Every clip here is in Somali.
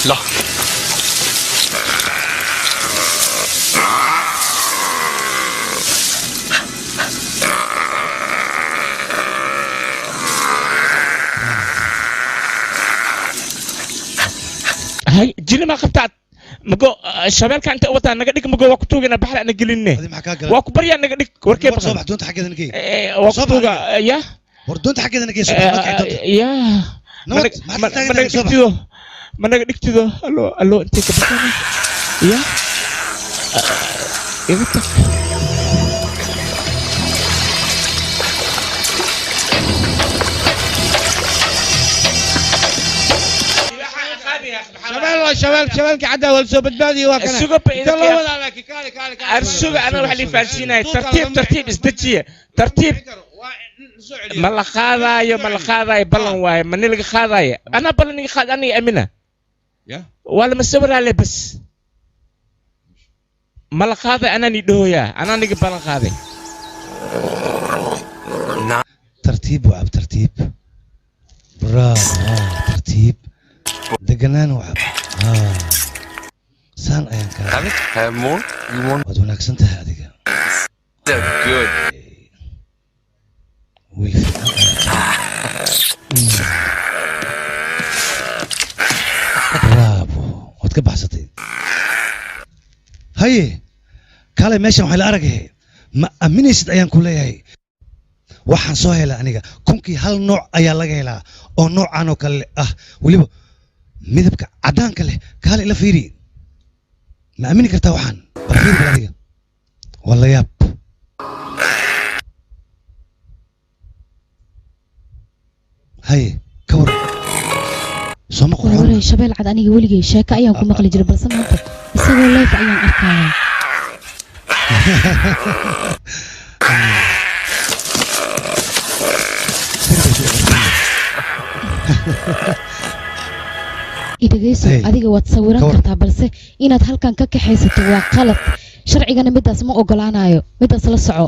لا هاي جيني ما قبتات مقو الشباب كان انت وطن نقدك مقو وقتوغنا بحر انا قلينه واكو بريا نقدك وركي صباح دونت حق نكي وقتوغا يا وردونت حق نكي يا ما نقدك تدو الو انت كبتاني يا ايه شباب قاعدة والسوق بدبادي وكنا السوق أنا وحلي فالسيناي ترتيب ازدجية ترتيب ملا خاذاي بلن واي من اللي خاذاي أنا بلني خاذاني أمينة ولا مستمر عليه بس ملا خاذاي أنا ندويا أنا نيجي بلن خاذاي ترتيب وعب ترتيب برافو ترتيب دقنان وعب سان أيان كان have more you want ودونك سنت هذه good برافو وتكبح ستي هاي كالي ماشي وحي الأرقه ما أمينيست أيان كلها هاي waxaan soo helay aniga kunkii hal nooc ayaa laga helaa oo noocan oo kale ah waliba midabka cadaanka leh kaale ila fiiri ma aamini kartaa waxaan barfiir baladiga walla yaab hay ka war soo ma qoro waray shabeel cad aniga weligay sheeka ayaan ku maqli jiray balse maanta isagoo live ayaan arkaya idageyso adiga waad sawiran kartaa balse inaad halkan ka kaxaysato waa qalad sharcigana midaas ma ogolaanayo midaas la soco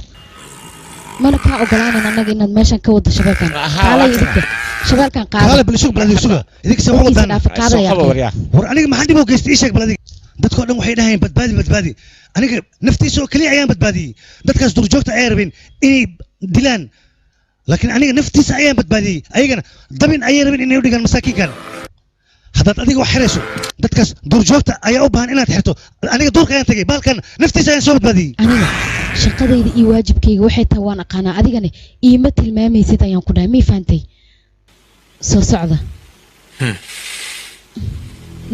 mana ka ogolaanan anaga inaad meeshan ka wado shabeelkan kaalay idinka shabeelkan qaado kaalay bal suuq baladiga suuqa idinka soo wadaan war aniga maxaan dib u geystay sheeg baladiga dadkoo dhan waxay dhahayeen badbaadi aniga naftiisa oo kaliya ayaan badbaadiyey dadkaas durjoogta ay rabeen inay dilaan laakiin aniga naftiisa ayaan badbaadiyey ayagana dabin ayay rabeen inay u dhigaan masaakiinkan haddaad adiga wax xirayso dadkaas duurjoogta ayaa u baahan inaad xirto aniga duurka ayaan tagay baalkan naftiisa ayaan soo badbaadiyey aniga shaqadayda iyo waajibkayga waxay tahay waan aqaanaa adigana iima tilmaamaysid ayaan ku dhahay mii fahantay soo socda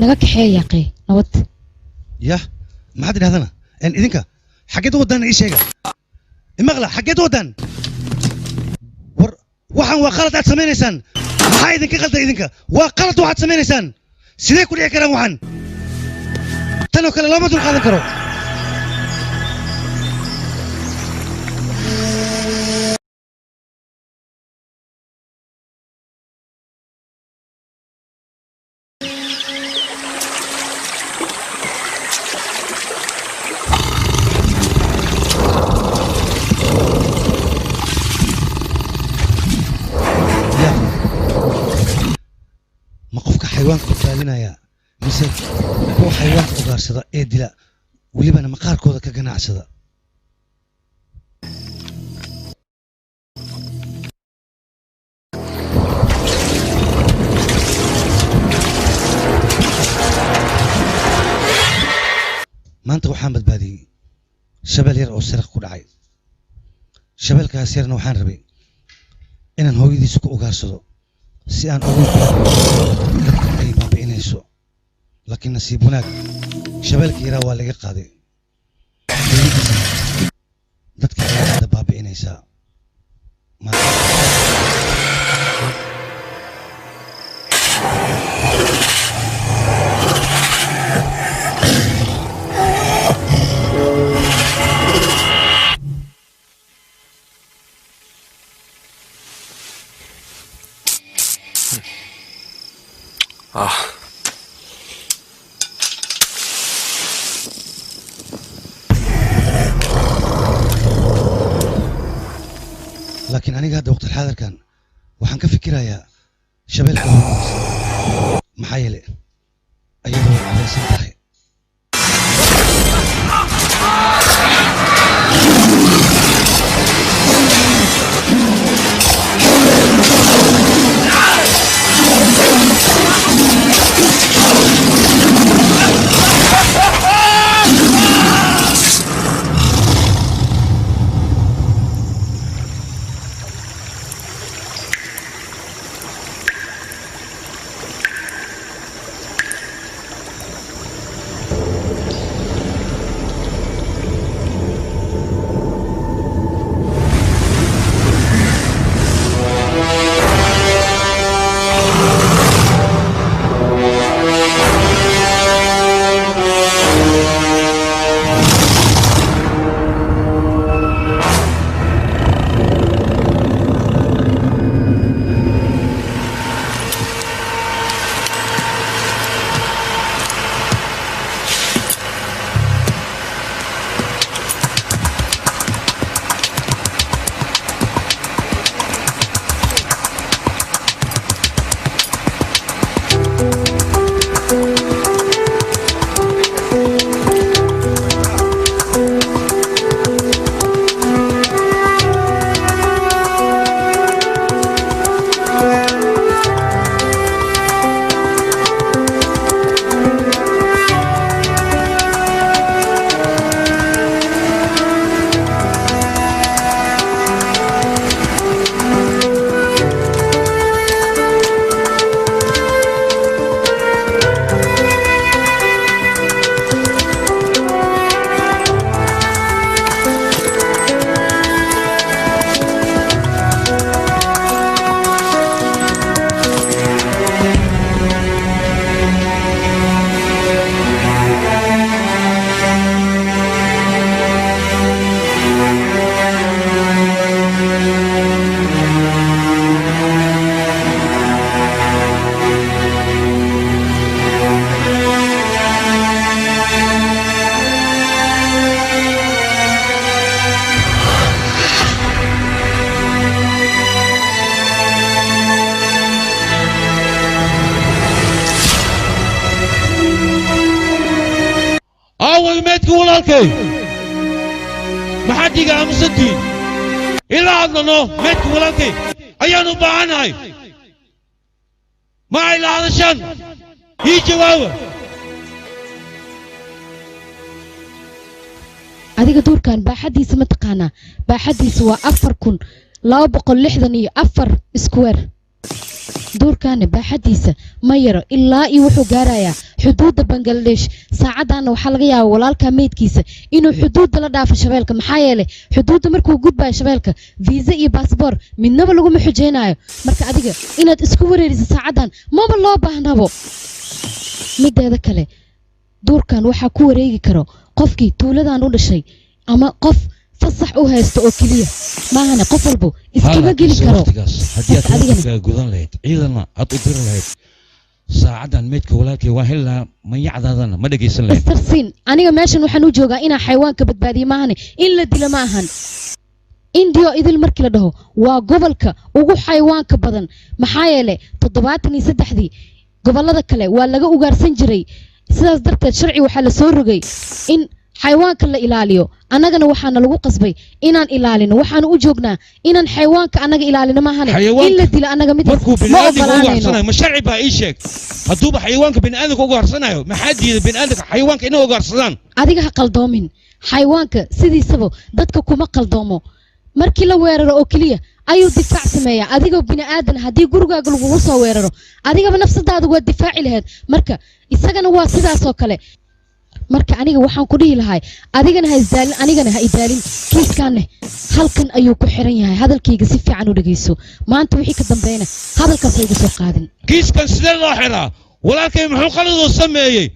naga kaxeeya yaaqee nabad yah maxaad idhahdana idinka xaggeed u wadaan ii sheega imaqla xaggeed u wadaan war waxaan waa qalad aad samaynaysaan maxaa idinka qalday idinka waa qalad waxaad samaynaysaan sidee ku dhici karaan waxaan tan oo kale looma dul qaadan karo حيوانك بتالينا يا مثل هو حيوانك أقار صدا إيه دلا وليبنا مقار كودا كجناع صدا ما أنت وحامد بادي شبل يرأو سرق كل عاي شبل كاسيرنا وحان ربي إن هو يدي سكو أقار صدا si aan ugu dadka ay baabi'inayso laakiin nasiib wanaag shabeelka yaraa waa laga qaaday dadka aada baabi'inaysaa لكن أنا قاعد وقت الحاضر كان وحن كفكر يا شباب محايلة أيضا على سنتحي ما حد يقع مصدي إلا عضنا ميتك ولكن أيانو بعاناي ما إلا علشان يجي واو adiga duurkan baaxadiisa ma taqaanaa baaxadiisa waa 4264 square duurkan baaxadiisa ma yaro ilaa iyo wuxuu gaarayaa xuduudda Bangladesh saacadana waxa laga yaabaa walaalka meedkiisa inuu xuduudda la dhaafo shabeelka maxaa yeelay xuduudda markuu gudbayo shabeelka visa iyo passport midnaba lagu ma xujeenayo marka adiga inaad isku wareeriso saacadan maba loo baahnabo mideeda kale duurkan waxa ku wareegi karo qofkii tuuladan u dhashay ama qof fasax u haysto oo kaliya maahane qof walbo iskaba geli karo hadii aad gudan lahayd ciidana aad u diri lahayd saacadan meedka walaalkay waa helaa ma yacdaadana ma dhageysan lahayd istarsiin aniga meeshan waxaan u joogaa inaan xayawaanka badbaadiyo maahane in la dilo ma ahan indiyo idil markii la dhaho waa gobolka ugu xayawaanka badan maxaa yeelay 73 gobolada kale waa laga ugaarsan jiray sidaas darteed sharci waxa la soo rogay in xayawaanka la ilaaliyo annagana waxaana lagu qasbay inaan ilaalino waxaan u joognaa inaan xayawaanka annaga ilaalino ma ahane in la dilo annaga mid ma ogolaanayno ma sharci baa ii sheeg haduuba xayawaanka bini'aadamka ugu harsanayo maxaa diiday bini'aadamka xayawaanka inay ugu harsadaan adiga ha qaldoomin xayawaanka sidiisaba dadka kuma qaldoomo markii la weeraro oo kaliya ayuu difaac sameeyaa adigoo bini'aadan haddii gurigaaga lagugu soo weeraro adigaba nafsadaada waa difaaci lahayd marka isagana waa sidaas oo kale marka aniga waxaan ku dhihi lahay adigana ha isdaalin anigana ha idaalin kiiskaanne halkan ayuu ku xiran yahay hadalkayga si fiican u dhageyso maanta wixii ka dambeeyna hadalkaas ay igu soo qaadin kiiskan sidee loo xiraa walaalkay muxuu qaladoo sameeyey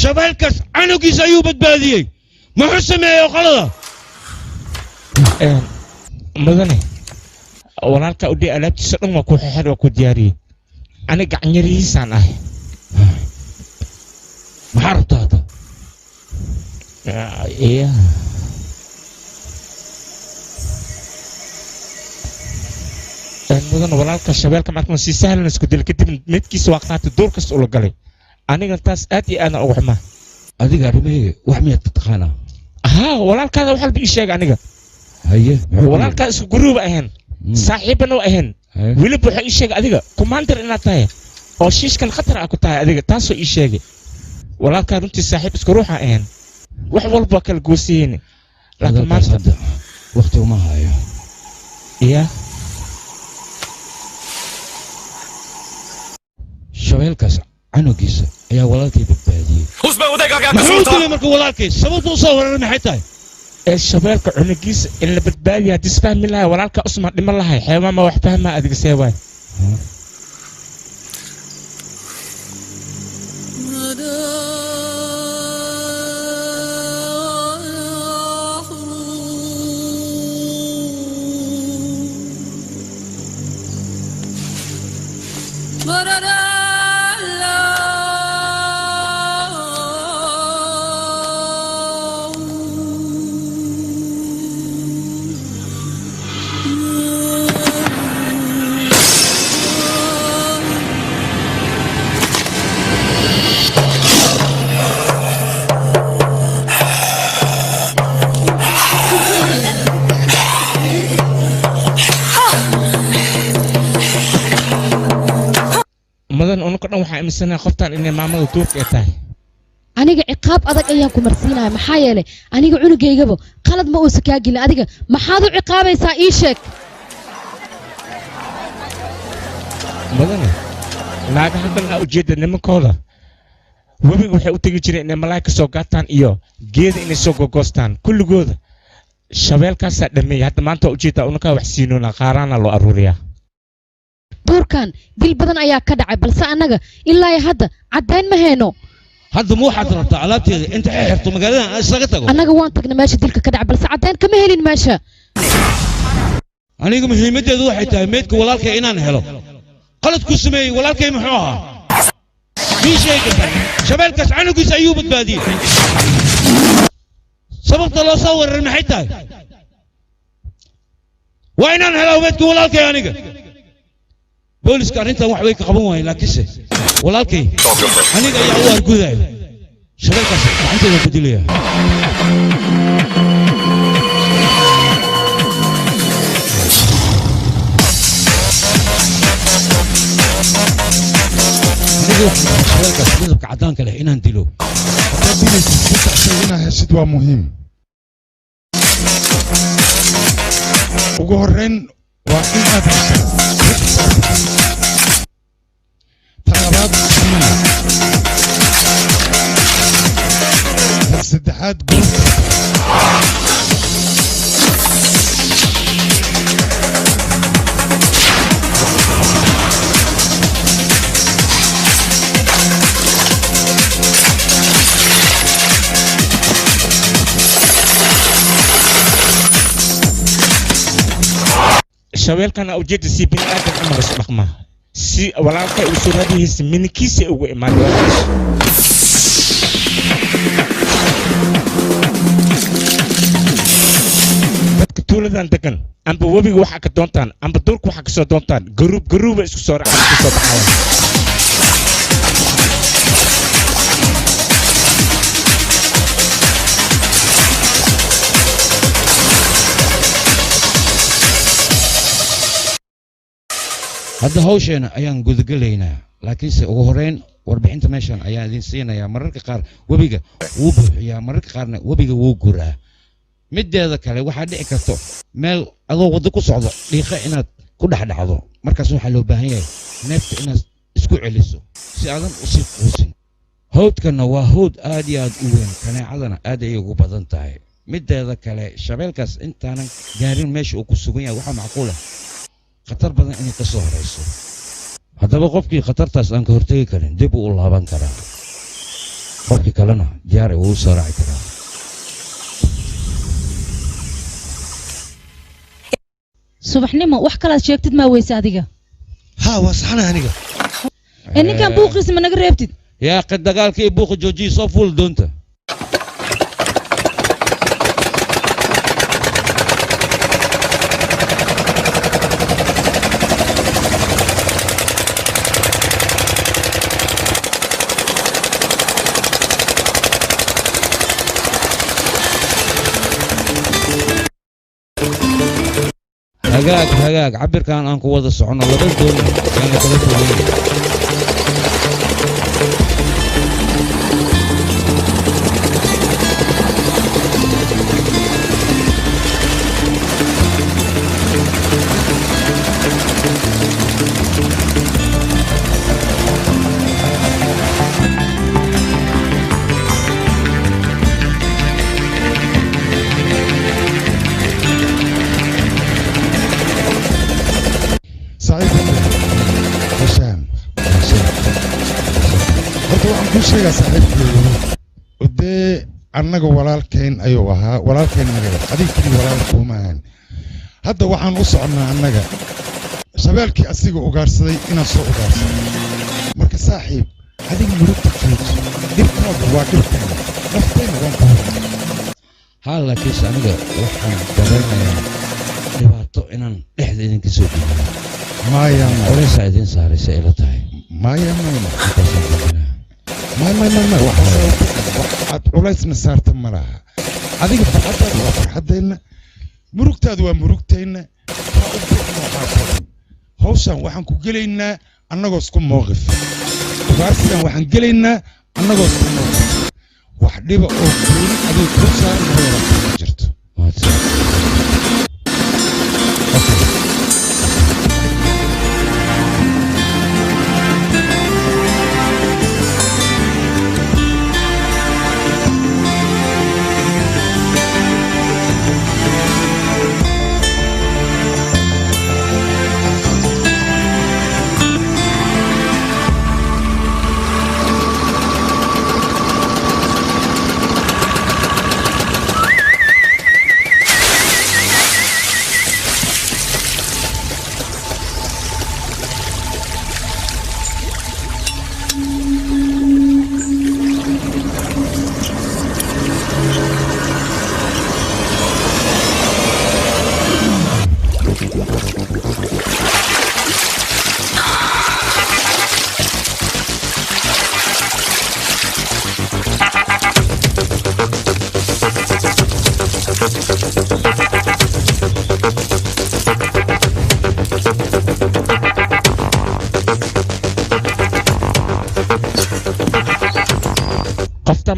shabeelkaas canugiisa ayuu badbaadiyey muxuu sameeyey qalada mudane walaalka u dhii alaabtiisa dhan waa ku xixir oo ku diyaariyey أنا قاعد نريس أنا ما عرفت هذا إيه mudan walaalka shabeelka maadma si sahlan isku dil kadib midkiisa waa qaatay duurkas ula galay aniga taas aad iyo aad ugu xumaa adiga arrimaheega wax miyaad taqaanaa ها walaalkaada waxa la ii sheegay aniga haye walaalkaa isku guruub ahayn saaxiibana ahayn wili waxa ii sheegay adiga commander inaad tahay oo shiishkan khatar ah ku tahay adiga taasoo ii sheegay walaalkaa runtii saaxiib isku ruuxa ahayn wax walba kala goosiyeen laakiin maanta waqti uma hayo iya shabeelkaas canugiisa ayaa walaalkay badbaadiyey muxuu dilay marka walaalkay sababtu u soo weeraray maxay tahay ee shabeelka cunugiisa in la badbaadiyo haddii isfahmi lahay walaalka usman dhiman lahay xeebaa ma wax fahmaa adiga see waay waxaan aaminsanaa qoftaan inay maamada duurka ay tahay aniga ciqaab adag ayaan ku marsiinaya maxaa yeelay aniga cunugaygaba qalad ma uusan kaa gelin adiga maxaad u ciqaabaysaa ii sheeg madane naagaha dhan aa ujeeda nimankooda webiga waxay u tegi jireen inay malaa'ika soo gaataan iyo geeda inay soo gogoostaan kulligooda shabeelkaasaa dhameeyay hadda maanta ujeedaa unakaa wax siinoona qaaraana loo aruuriyaa duurkan dil badan ayaa ka dhacay balse annaga ilaa hadda caddayn ma hayno hadda ma waxaad rabtaa alaabteeda inta ay xirto magaaladan isaga tago annaga waan tagnay meesha dilka ka dhacay balse caddayn kama helin meesha aniga muhiimadeedu waxay tahay meedka walaalkay inaan helo qaladku sameeyey walaalkay muxuu ahaa ii sheegi shabeelkaas canugiisa ayuu badbaadiyey sababta loo soo weeraray maxay tahay waa inaan helo meedka walaalkay aniga booliska arrintan wax way ka qaban waayeen laakiinse walaalkay aniga ayaa u argudayo shabeelkaas gacanteeda ku dilaya shabeelkaas midabka caddaanka leh inaan dilo haddaad dilaysid saddex shay inaa heshid waa muhiim ugu horreyn waa in aad heshaa talabaad saddexaad shabeelkan ujeeda si bini aadam camal isu dhaqmaa si walaalkay uu suuradihiisa minikiisa ugu imaaday dadka tuuladan degan amba webiga waxaa ka doontaan amba duurka waxaa ka soo doontaan garuuba isku soo raacaan isku soo baxayaan hadda hawsheena ayaan gudagelaynaa laakiinse ugu horeyn warbixinta meeshan ayaan idin siinayaa mararka qaar webiga wuu buuxiyaa mararka qaarna webiga wuu guraa mideeda kale waxaa dhici karto meel adoo waddo ku socdo dhiiqa inaad ku dhexdhacdo markaas waxaa loo baahan yahay neefta inaad isku celiso si aadan usii quusin hawdkana waa hawd aad iyo aad u weyn kaneecadana aad ayay ugu badan tahay mideeda kale shabeelkaas intaanan gaarin meesha uu ku sugan yahay waxaa macquul ah khatar badan inay ka soo horayso haddaba qofkii khatartaas aan ka hortegi karin dib uu u laaban karaa qofkii kalena diyaar uu u soo raaci karaa subaxnimo wax kalaad sheegtid maa weyse adiga ها وصحنا هنيقة ninkan buuqiisa ma naga reebtid yaa qad dagaalkii buuqa joojiye soo fuul doonta hagaag cabirkan aan ku wada socono laba gool aan la kala fogeyn sheega saaxiibkeedu ودي أنا walaalkeen ayuu ahaa walaalkeen naga adiga kali walaalku ma ahan hadda waxaan u soconaa annaga shabeelkii asiga ugaarsaday inaan soo ugaarsaday marka saaxiib adiga murugta jooji dhibkaagu waa dhibkeena nafteena waan ku haa laakiin aniga waxaan dareemayaa dhibaato inaan dhexda idinka soo dhiibo maya culays idin saaraysa ila tahay maya waxaad culaysna saarta ma laha adiga farxaddaadu waa farxaddeenna murugtaadu waa murugteenna hawshaan waxaan ku gelaynaa annagoo isku mowqif ugaarsigan waxaan gelaynaa annagoo isku mowqif wax dhiba oo gooni adiga ku saaran ma jirto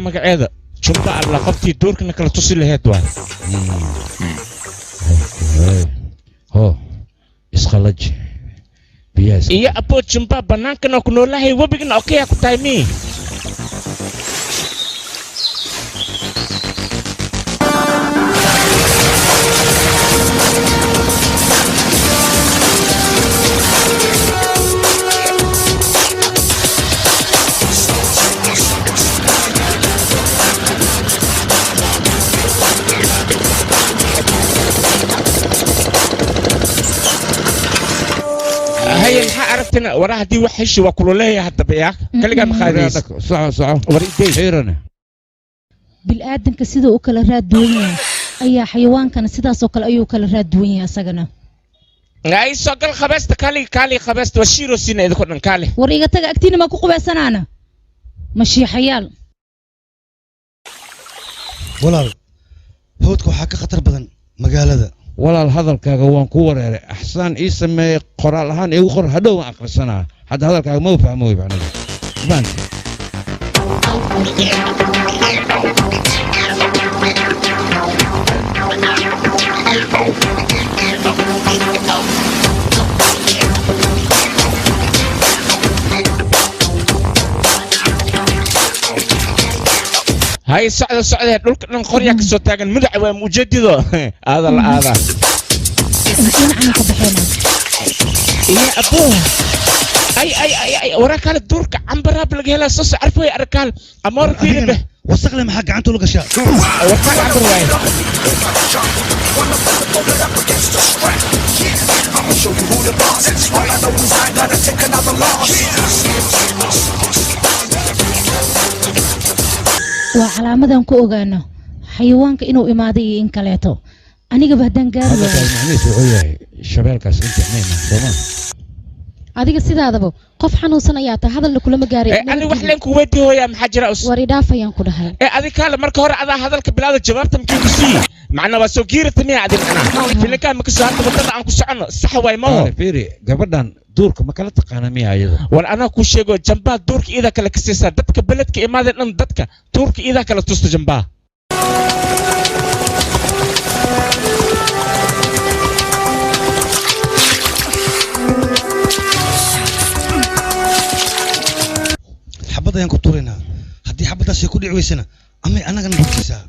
magaceeda jumba alla qoftii doorkana kala tusi lahayd waa isqalaj biyaas iyo abo jumba banaankana ku noolahay wabigna okay ku taaymi وراح دي وحش وكلوليه حتى بياك كلها مخاريس صعب وريدي خيرنا بالآدم كسيده وكل راد دوينيا أي حيوان كان سيده سوكل أيو كل راد دوينيا سجنا أي سوكل خبست كالي خبست وشيرو سينا إذا كنا كالي وريقة تجا أكتيني ما كوكو بسنا أنا مشي حيال ولا هودكو حاجة خطر بدن مقالة ده walaal hadalkaaga waan ku wareeray axsaan ii sameeyay qoraal ahaan igu qor hadhow aan akhrisanaa hadda hadalkaaga ma fahmo way bacnada maanta هاي السعودية دولك نقرية كسوتاجن مدع ومجددة هذا هذا يا أبوه أي وراك على الدورك عم براب لقي هلا صوص عرفوا يا أركال أمر فيه به وثق لي محق عنده لقى شيء وثق عم برواي I'ma show you who the boss waa calaamadan ku ogaano xayawaanka inuu imaaday iyo in kaleeto anigaba haddaan gaari هذا المعنيس وعيه شبالك أسئلة حنينة تمام adiga sidaadaba qof xanuunsan ayaa tahay hadalna kulama gaaray ani wax leen ku weydiin hooyaa maxaa jira us wari dhaafayaan ku dhahay adiga kale marka hore adaa hadalka bilaada jawaabta maxay ku sii macna waa soo giirta miya adiga ana filinka ma ka soo hadda wadada aan ku socono sax way ma ho فيري قبلنا دورك ما كلا تقانا مية أيضا war anaa ku sheego jambaa duurka ida kale ka siisaa dadka beledka imaadeen dhan dadka duurka ida kale tusta jambaa حبض ayaan ku tuuraynaa haddii xabadaas ay ku dhici weysana amay annagana bogtisaa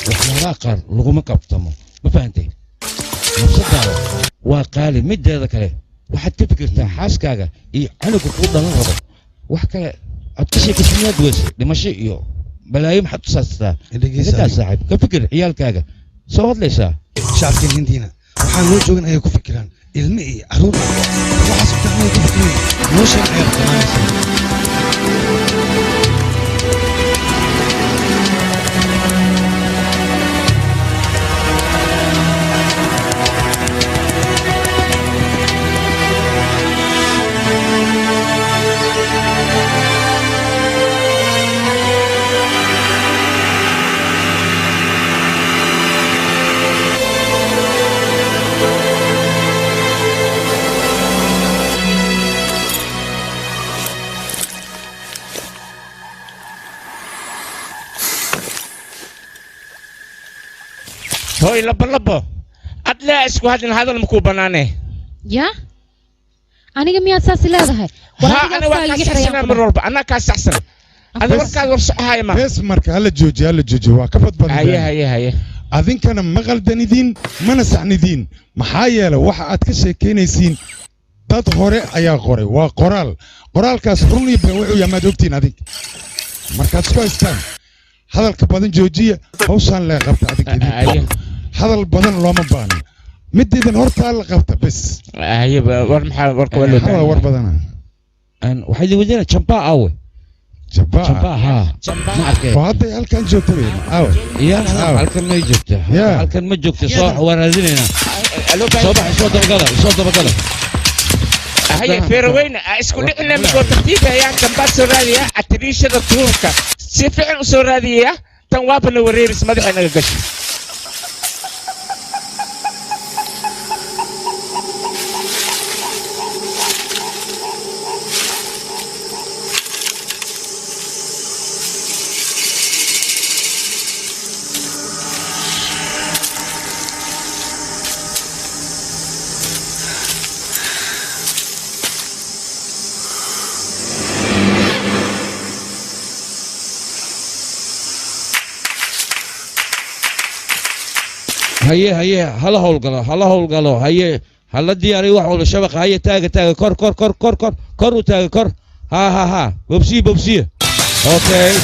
waxyaalaha qaar laguma kabtamo ma fahantay nafsadaada waa qaali mideeda kale waxaad ka fikirtaa xaaskaaga iyo canuga kuu dhalan rabo wax kale aad ka sheekaysanyaad weyse dhimasho iyo balaayo maxaad u saastaa intaas saaxiib ka fikir ciyaalkaaga soo hadlaysaa shacabkeen hindiina waxaan loo joogin ayay ku fikiraan ilmi iyo caruur waxaas fiicanay ku fikireen noloshan ayaad qanaanaysaa هوي لبلبو أدلا إسكو هذا المكوب بنانه يا aniga miyaad saas leedahay ها أنا وكاسحسن من ربع أنا كاسحسن أنا وركاد ورش هاي ما بس مرك هلا جوجي وكفت بدل هي أذن كان مغل دندين ما نسعنيدين محايا لو واحد أتكشف كينيسين دات غوري أيا غوري وقرال كاسروني بوعو يا ما دوبتين هذيك مركز كويستان هذا الكبادن جوجية هوسان لا غبت هذيك هذا البدن لو ما بان مديدن هورتا لا غبت بس هي ور محا ورك ولو هذا ور بدن أن وحيد ودينا شمبا أوي شمبا ها وهذا هالكان جوترين أوي يا هالكان ما يجوته هالكان ما جوته صح ورادينا صباح صوت بقلة هي فيروين اسكو لنا مكو ترتيبها يا شمبا سوراديا اتريشه التوركا si fiican u soo raadiyaya tan waabana wareeris madaxa inaga gashi هي هلا هول قالوا هي هلا دياري واحد ولا شبكة هي تاج كر وتاج كر ها ببسي اوكي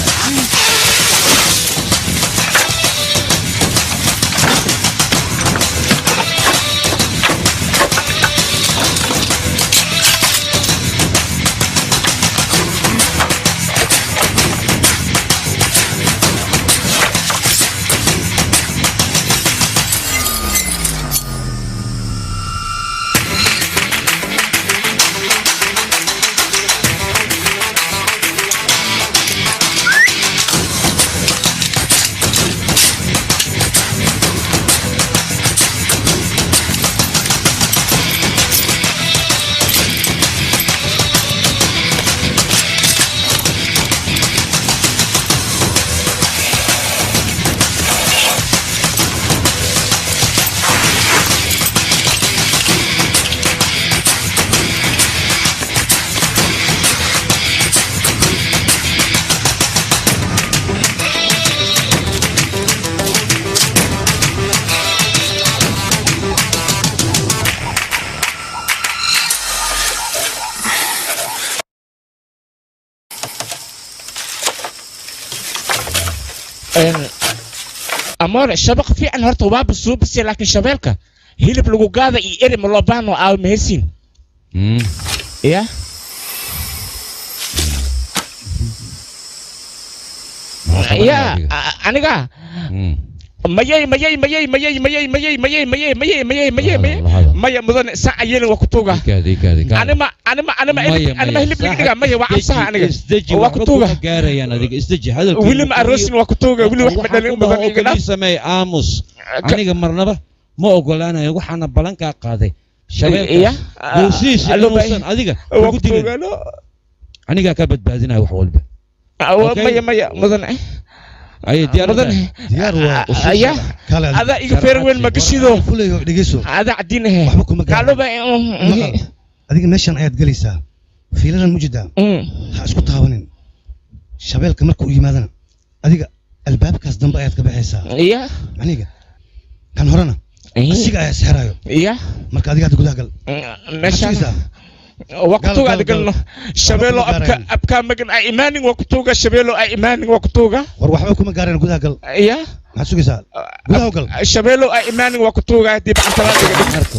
أمور الشبق في عن هرت وباب السوق بس لكن شبالك hilib lagu gaada iyo eri ma loo baahno aaw mahaysiin ya ya aniga mayay maya mudan saa ayeen waa ku tuuga anima hilib liga maya waa cabsaha aniga waa ku tuuga gaarayaan adiga isdaji hadal wili ma aroosin waa ku tuuga wili wax ma dhalin mudan iga samee aamus aniga marnaba ma ogolaanayo waxaana balanka qaaday shabeelka yuusiis inuusan adiga ugu digin aniga ka badbaadinayo wax walba maya mudan ay diyaar aya ada iga feerweyn ma gashido fulayo dhigiso ada cadinahay waxba kuma kaalooba adiga meeshan ayaad galaysaa fiiladan mujida ha isku taabanin shabeelka markuu yimaadana adiga albaabkaas dambe ayaad ka baxaysaa iya aniga kan horena asiga ayaa sixirayo iya marka adiga aad gudaha gal meeshan وقتوغا دغلنا شبيلو ابكا مغن اي ايمانين وقتوغا شبيلو اي ايمانين وقتوغا war waxba kuma gaareen gudaha gal iya ma sugaysaa gudaha gal شبيلو اي ايمانين وقتوغا dib antalaadiga arko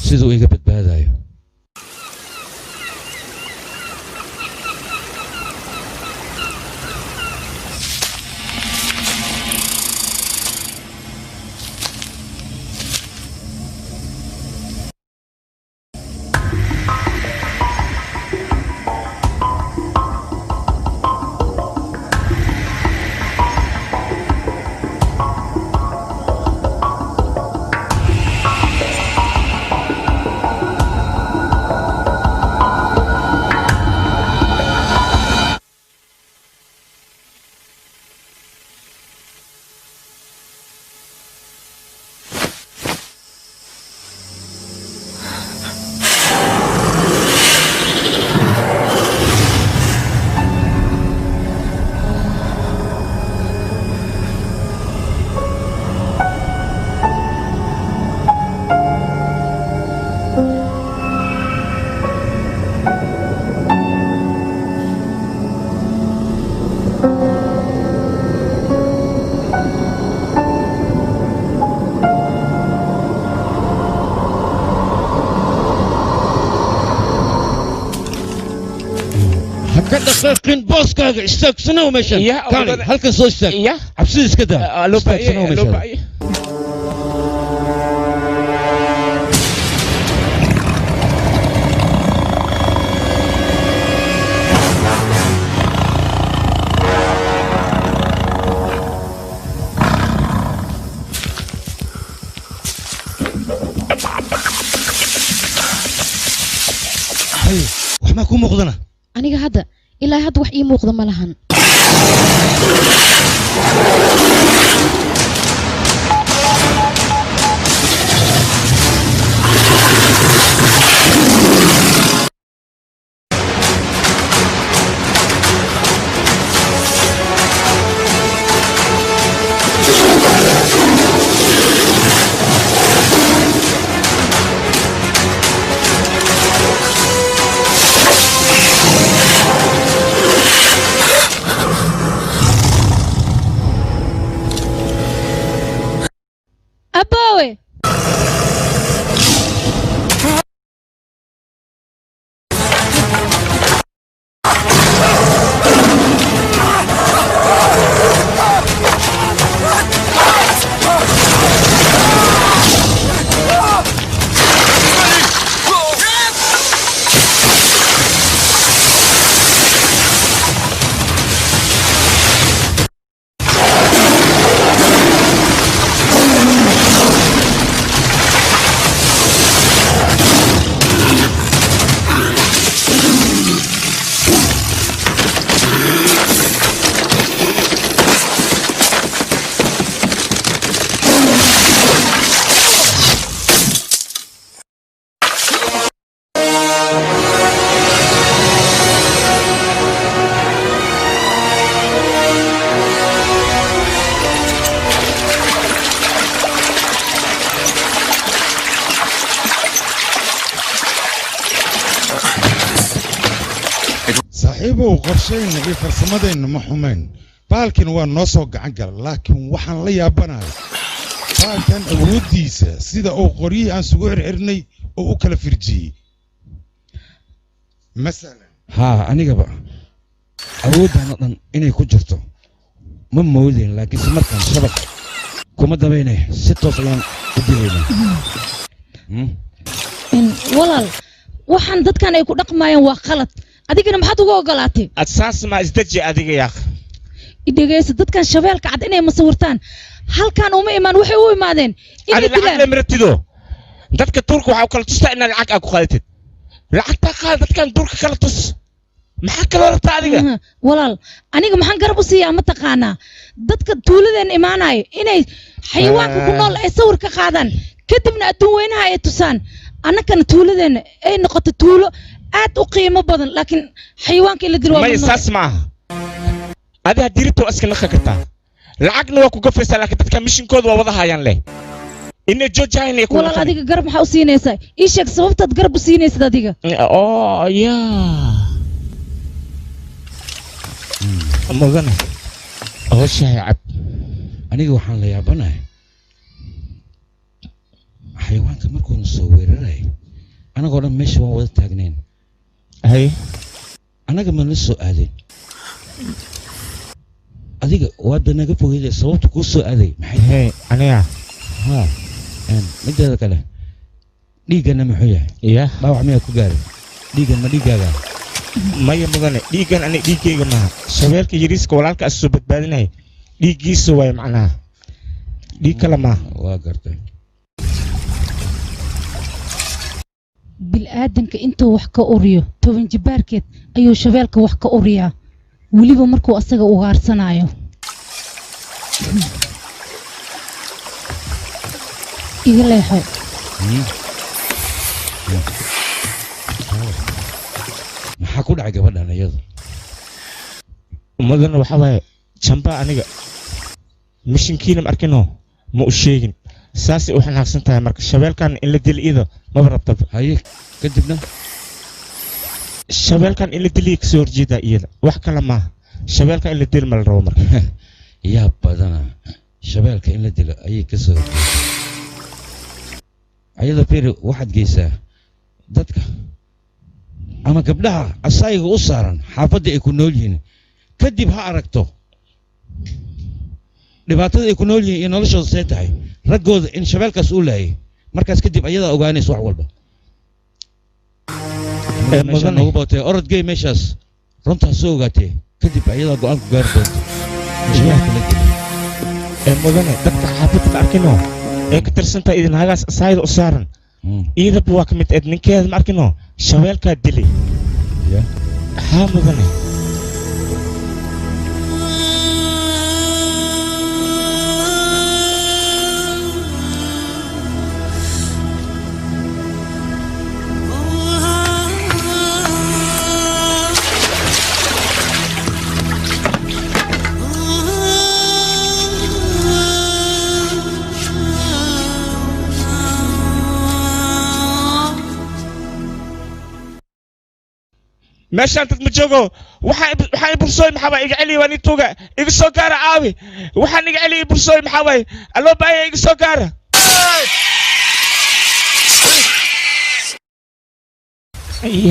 sidoo iga badbaadayo دقيقين بوسكاغ استكسنوا مشان كان هلكن سو استك عبسيس كده استكسنوا مشان وما كون مقدنا aniga hadda ilaa hadda wax ii muuqda ma lahan أبوي صاحبه قرشين في فرسمدين ما حمين بالكن waa noo soo gacan gal laakiin waxaan la yaabanahay baalkan awooddiisa sida uu qoryihii aan sugu xirxirnay oo u kala firjiyey masalan haa anigaba awooddan oo dhan inay ku jirto ma moodeen laakiinse markaan shabaq kuma dabaynay si toos ayaan u dilaynaa walaal waxaan dadkan ay ku dhaqmayaan waa khalad adigana maxaad uga ogolaatay asaas ma isdaji adiga yaa idhageysa dadkan shabeelka cad inay masawirtaan halkan uma imaan waxay u imaadeen inay dilaan martido dadka turku waxa kala tustaa in lacag aad ku qaadatid lacagta qaad dadkan turka kala tus maxaa kala rabtaa adiga walaal aniga maxaan garab u siiyaa ma taqaanaa dadka tuuladeen imaanaya inay xayawaanka ku nool ay sawir ka qaadaan kadibna adduun weynaha ay tusaan annagana tuuladeena ay noqoto tuulo aad u qiimo badan laakiin xayawaanka ila dilo ma isaas maaha adiga dirito aska naqa kartaa lacagna waa ku gafaysaa laakiin dadka mishinkooda waa wada hayaan leh inay joojayna ku walaal adiga garab maxaa u siinaysaa ii sheeg sababtaad garab u siinaysid adiga oo yaa mudane hawshahay cab aniga waxaan la yaabanahay xayawaanka markuuna soo weeraray anagoo dhan meesha waan wada taagnayn hay anaga ma la soo aadeen adiga waada naga fogeyday sababta kuu soo aaday maxay aniga haa mideeda kale dhiiggana muxuu yahay yaa dhaawac miyaa ku gaaray dhiiggan ma dhiiggaaga maya mudane dhiiggan ani dhiiggayga maaha shabeelka yariiska walaalkaas soo badbaadinaya dhiiggiisa waay macnaha dhiig kale maaha waa gartay bilaadanka intuu wax ka uriyo toban jibaarkeed ayuu shabeelka wax ka uriyaa weliba markuu asaga ugaarsanayo iga leexo maxaa ku dhacay gabadhan iyada mudane waxa waaye jamba aniga mishinkiina ma arkino ma u sheegin saasay u xanaaqsan tahay marka shabeelkan in la dili iyada maba rabtaba haye kadibna shabeelkan in la diliya kasoo horjeedaa iyada wax kale maaha shabeelka in la dili ma la rabo marka yaa badana shabeelka in la dilo ayay kasoo horjeedaa ayada beri waxaad geysaa dadka ama gabdhaha asaayiga u saaran xaafadda ay ku nool yihiin kadib ha aragto dhibaatada ay ku nool yihiin iyo noloshooda see tahay raggooda in shabeelkaas uu laayay markaas kadib ayadaa ogaanaysa wax walba meeshaan noogu bootee orodgey meeshaas runtaas soo ogaatee kadib ayadaa go-aan ku gaari doonto shabeelka la dilo mudane dadka xaafadda ma arkino ee ka tirsantaa idin hagaas asaayida u saaran iyadaba waa ka mid eed ninkeeda ma arkino shabeelkaa dilay haa mudane meeshaan dad ma joogo waxaan bursooy maxaa waay iga celiya waan tuuga iga soo gaara caawi waxaan iga celiya bursooy maxaa waay alloo baaya iga soo gaara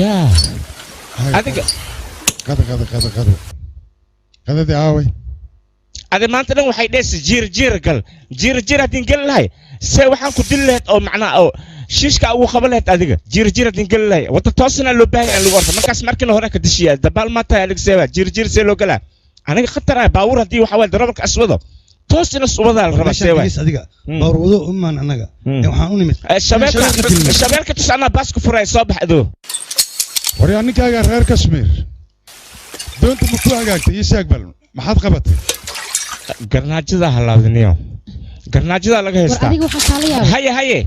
yaa adiga qadadi aaway adi maanta dhan waxay dheesay jiira gal jiira haddii geli lahay see waxaan ku dili lahayd oo macnaha oo shiishka ugu qaban lahayd adiga jiira haddii geli lahay wada toosna loo baahan yahay lagu orda markaas markina hore ka dishiya dabaal ma tahay adiga seeba jiira see loo galaa aniga khatar ah baawur haddii waxa waay darawalka aswado toosina subada la rabaa seeba adiga baawur wado umaan anaga waxaan u nimid shabeelka tus anaa baas ku furay soo baxdo waryaa ninkaaga reer kashmiir doonta ma ku hagaagtay ii sheeg bal maxaad qabatay garnaajada halaadiniyo garnaajada laga haystaa haye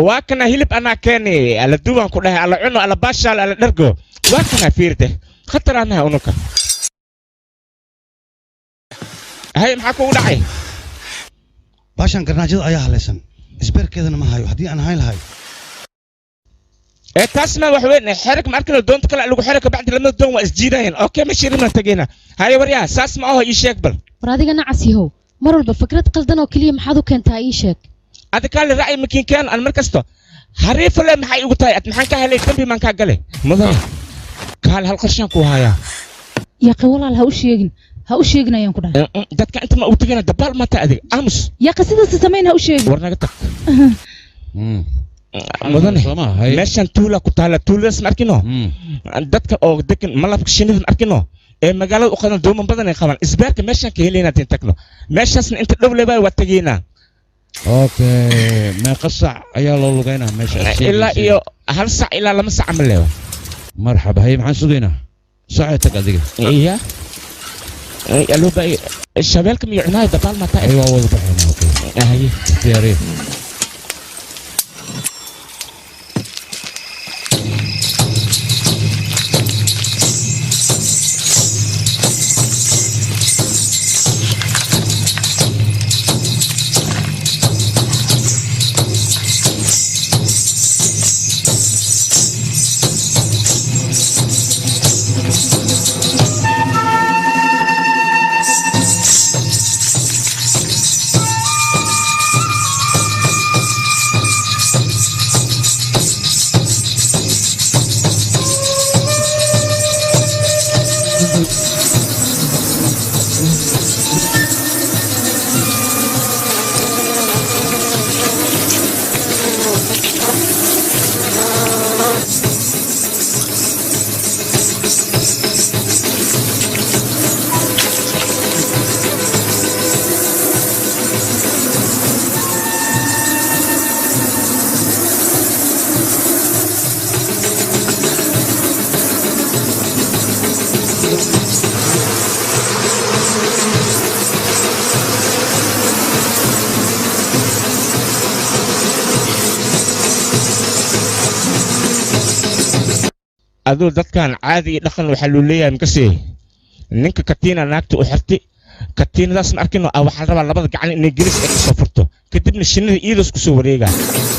waa kana hilib anaa keeni ala duwan ku dhahay ala cuno ala baashaal ala dhargo waa kana fiirde khatar anaa unuka haye maxaa kugu dhacay baashan garnaajada ayaa halaysan isbeerkeedana ma hayo haddii aan hayn lahay taasna wax weyn xerig markana doonta kale lagu xerig ka bacdi lama doon waa isjiidayeen okay ma shirina tagina haye waryaa saas ma aha ii sheeg bal war adiga nacas yahow mar walba fikrad qaldan oo kaliya maxaad u keentaa ii sheeg هذا كان الرأي ممكن كان المركزته هريف ولا محي يقطع محن كهلي تنبي من كقله مضى قال هالقرشان كوهايا يا أخي والله هاوش يجنا يوم كده دتك أنت ما أوتجنا دبال ما تأذي أمس يا قصيدة سمين هاوش يجنا ورنا قطع مدني ماشان تولا كتالا تولا اسمعكينو دتك أو دك ملابك شيني اسمعكينو مقالة أخذنا دوما بدنا يخبر إسبارك ماشان كهلينا تنتكلو ماشان أنت دبل باي واتجينا اوكي ما قصع يا الله لقينا ماشي إلا إيو هل ساعة إلا لما ساعة عمل له مرحبا هي معن سودينا ساعتك هذيك إيه قالوا بقى الشباب كم يعناي دبال ما تأذي ايوه واضح هنا اوكي هي اختياري هذول ذات كان عادي دخلوا حلوا لي مكسي نينك كتينا ناكتو وحرتي كتينا داس markino waxa rabaa labada gacan in Ingiriis ay ka soo furto kadibna shinnida iidus ku soo wareega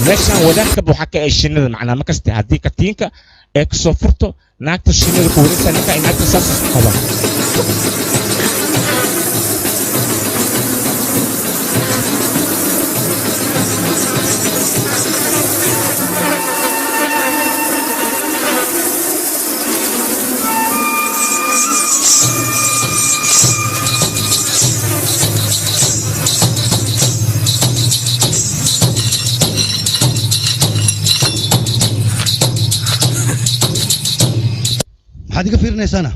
meeshan wadaadka waxa ka ay shinnida macna ma kasta hadii katiinka ay ka soo furto naagta shinnida ku wareegsan ninka ay naagta saas qaba هذيك فيرنا سنة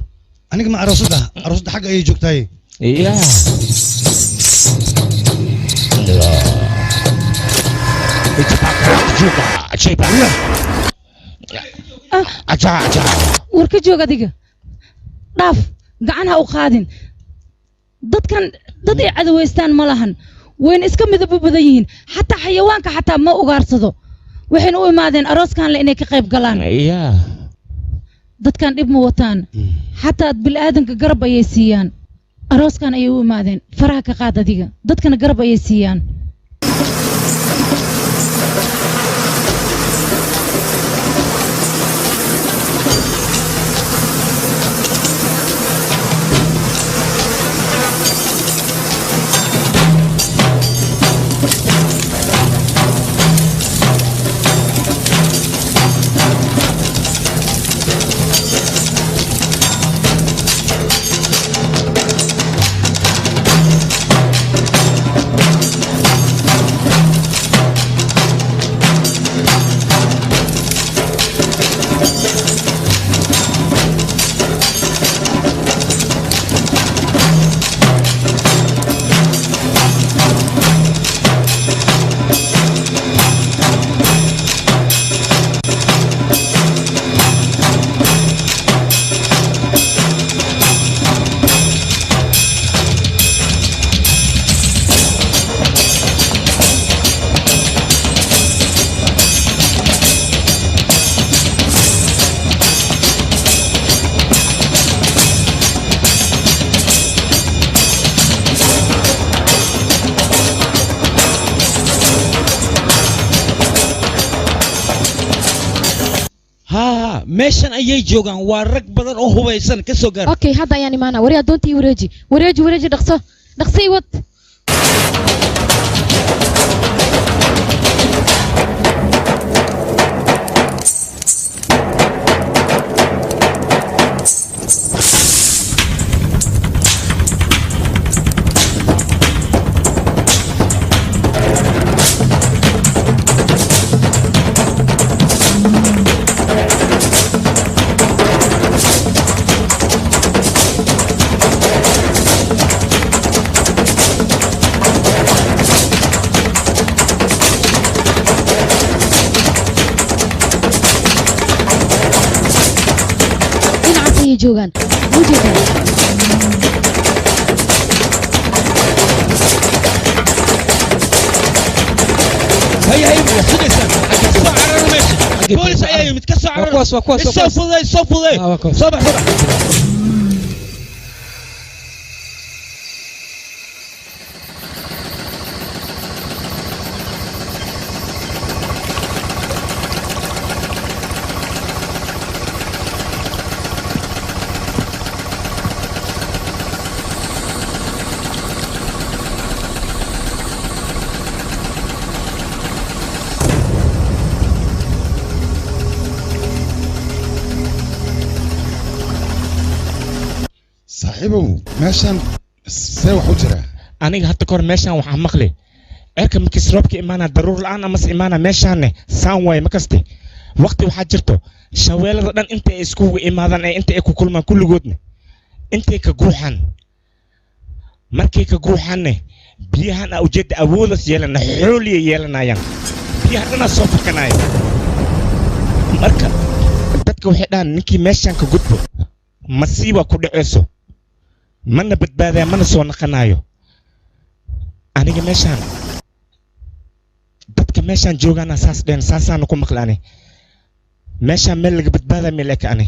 أنا مع عروسها حق أي جوكتاي إيه warka joog adiga dhaaf gacanha u qaadin dadkan dad ay cadaweystaan ma lahan wayna iska midabo badan yihiin xataa xayawaanka xataa ma ugaarsado waxayna u imaadeen arooskan le inay ka qayb galaan dadkan dhib ma wataan xataa bilaadanka garab ayay siiyaan arooskan ayay u imaadeen faraha ka qaad adiga dadkana garab ayay siiyaan meeshan ayay joogan waa rag badan oo hubaysan ka soo gaar okay hadda ayaan imaana wari adoontii wareeji dhaqso i wad ayay joogaan mujeedaan هيا سدسان كسو عرر ماشي بوليس ايا متكسو عرر وكواس صفودي صباح صاحبه ماشان سوى حجرة أنا حتى كور ماشان وحنا مخلي إركب مكسروبك إيمانا ضرور الآن أمس إيمانا ماشان سانواي مكستي وقت وحجرته شوال ردان أنت إسكو إيمانا أنت إكو كل ما كل جودنا أنت كجروحان مركي كجروحان بيهان أو جد أولس يلنا حولي يلنا ين بيهان أنا صوف كناي مركب dadka waxay dhaan ninkii meeshan ka gudbo masiiba ku dhaceyso mana badbaadaya mana soo naqanayo aniga meeshan dadka meeshan joogana saas dheen saasaan ku maqlaanay meeshan meel laga badbaada meelka ani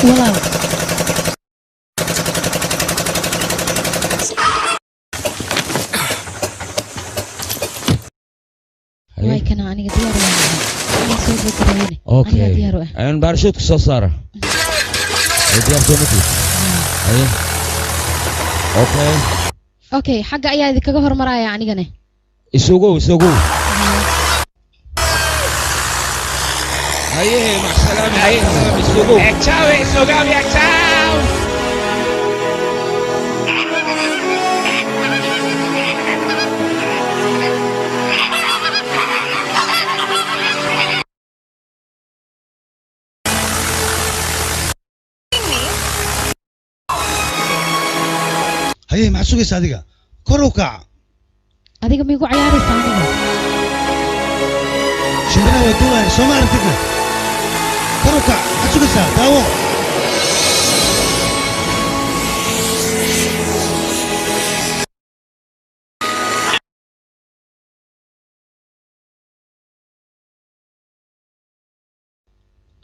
walaal way kana aniga diyaar waan soo jeedinay اوكي انا بارشوت soo saara diyaar doonati اوكي okay xagga ayaa idinkaga hormaraya anigana isugu هيه مع السلامة هيه isugu ciao يا ciao هيه مع سوق صادقة كروكا adiga miigu ciyaaraysa aniga شبنا ودوها سوما رتقنا كروكا سوق صادقة داو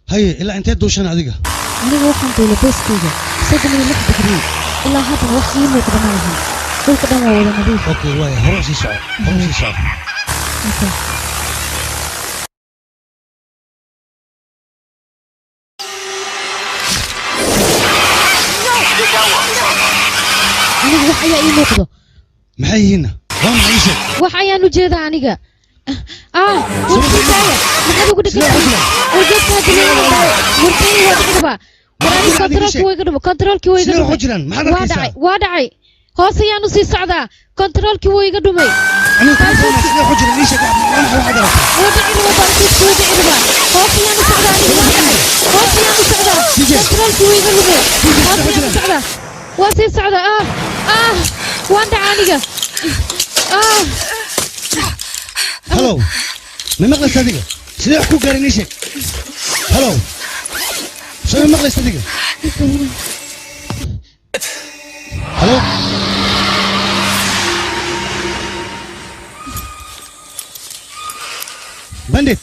هيه إلا أنت دوشنا adiga aniga waxaan doonay booskayga 76 degree ilaa hadda wax ii muuqda ma lahan dhulka dhan waa wada nadiif okay way horusi socod okay aniga wax ayaa ii muuqdo maxay yihiin waa maxay wax ayaan u jeedaa aniga warkiisaya maxaad ugu dhigaysaa wargeedkaa dilay warkayni waa dhigdaba كنترولكي ويقدم كنترولكي ويقدم وادعي هوس يانو سي صعدا كنترولكي ويقدم أنا كنت سيدي حجرا ليش أنا واحد ودعي له باركيس ودعي له هوس يانو صعدا هوس يانو صعدا كنترولكي ويقدم هوس يانو صعدا واسي صعدا وانت عانية هلو ما مغلى صديقة سيدي أحكو قارنيشك هلو شو ما مغلى صديقة هلو بندت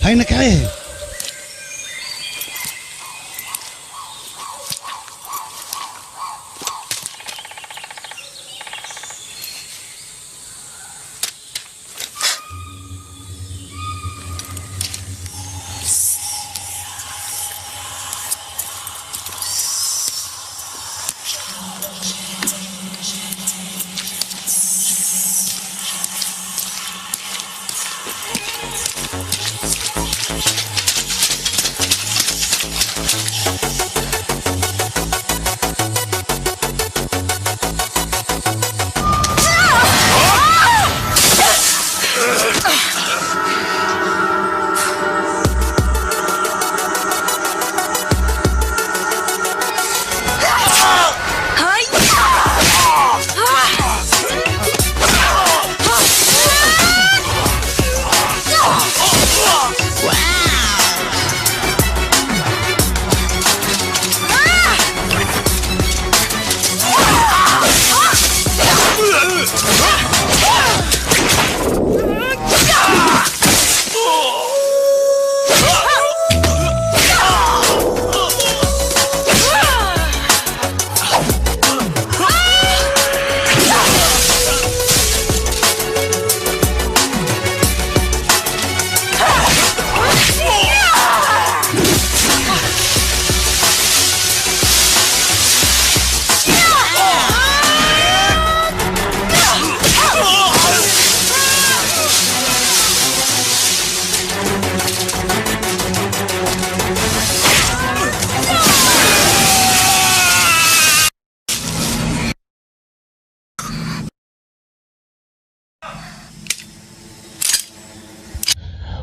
هاي نكعيه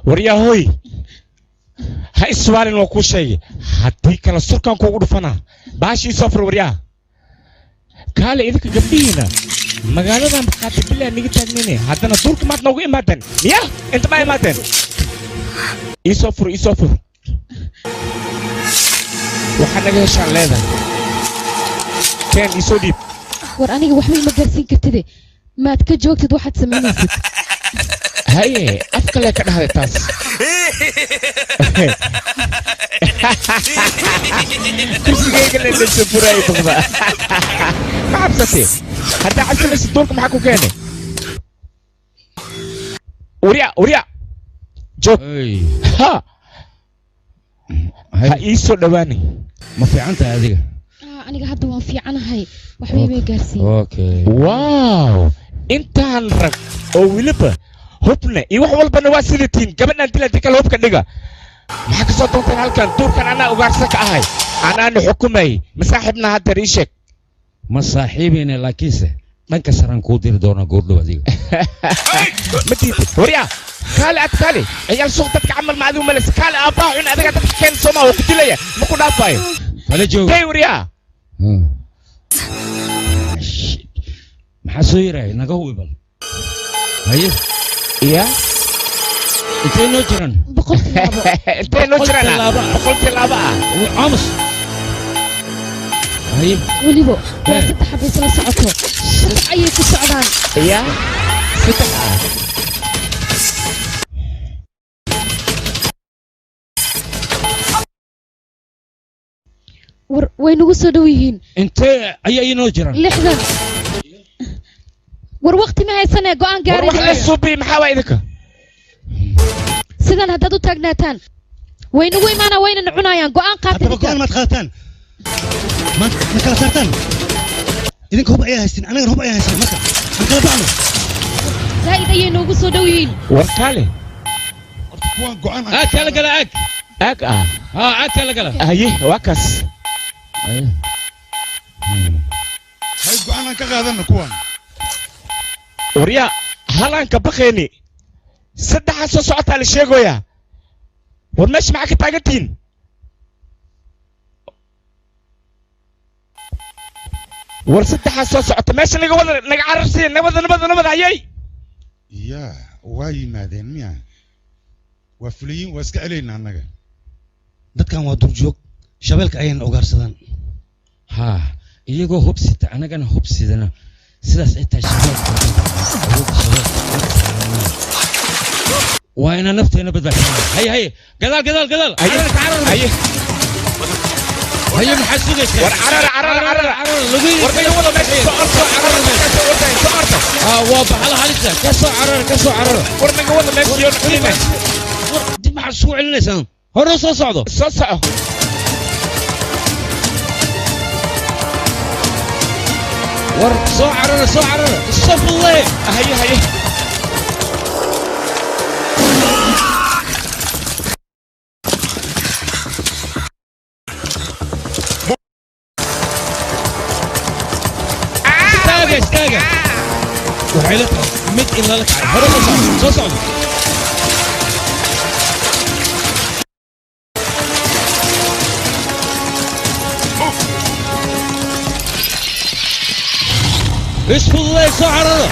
ورياهوي هاي السؤال اللي وكل شيء هديك على السرقة كوغو دفنا باشي سفر ورياه قال إذا كجنبينا مقالة بقاتل بالله نيجي تجنيني هذا نطولك ما تنوغي ماتن يا أنت ما ماتن يسافر وحنا جاي شغلة كان يسودي وراني وحمي ما جالسين كتدي ما تكجوك واحد سمعني ست هاي أفكر لك هذا تاس كيف جاي قلنا نسافر أي بغضاء ما عبستي حتى عشان الدورك معكو كاني وريا جوك ها إيسو دواني ما في عنتها هذه أنا قاعد ما في عنها هاي وحمي ما جالسين أوكي واو أنت هالرق أو ولبه هبنا يوح والبنا واسيلتين قبلنا أنت لا تكل هب كنيجا ما كسرت أنت هالكن دور كان أنا أقارسك هاي أنا نحكمي مساحبنا هذا ريشك مصاحبين لكيسه من كسران كودير دونا قردو هذه متي وريا كالي أتكالي عيال سوقتك عمل مع ذو ملس كالي أباعون أذا كنت كان سما وكتلية مكون أباعي هلا جو تي وريا محسويرة نقوي بل هاي يا انتي نوجران بقولت لابا انتي نوجران بقولت لابا عمس هاي وليبو فتح حبيس لا سعته فتح أي كسعدان يا فتح وين وصلويين انتي أي نوجران لحظة وقتي ما هي سنة قوان قاري وروح للصوبي محاوى إذك سيدان هدادو تاقناتان وين معنا وين نعنايان قوان قاتل هذا قوان ما تخلتان ما كلا إذنك هو أيها هستين أنا هو أيها هستين مكا أنا كلا بعمل لا إذا ينوغو صدوين وركالي قوان كلا قلعك اك ها اك لا قال هي واكس هاي قعنا كغادنا كوان وريا هلان كبخيني صدح سو سocota la sheegoya war meesh ma ka taagantiin war saddex soo socota meesh naga wada naga cararsiin nabada ayay يا واي مادين ميا وفليين واسك علينا annaga dadkan waa durjoog shabeelka ayaan ugaarsadaan ha iyagoo hubsita anagana hubsidana sidaas ay tahay shabeelka وأنا نفتي أنا بدل هي قدال هي محسوقة عرر لقي ورقي والله ماشي واضح على حالتها كسو عرر ورقي والله ماشي يرقينا دي محسوق الناس هرو صعدوا ور سو عرر الصف الله هي استاجا وعيلتها مد إلا لك هرب صعد بسم الله سعر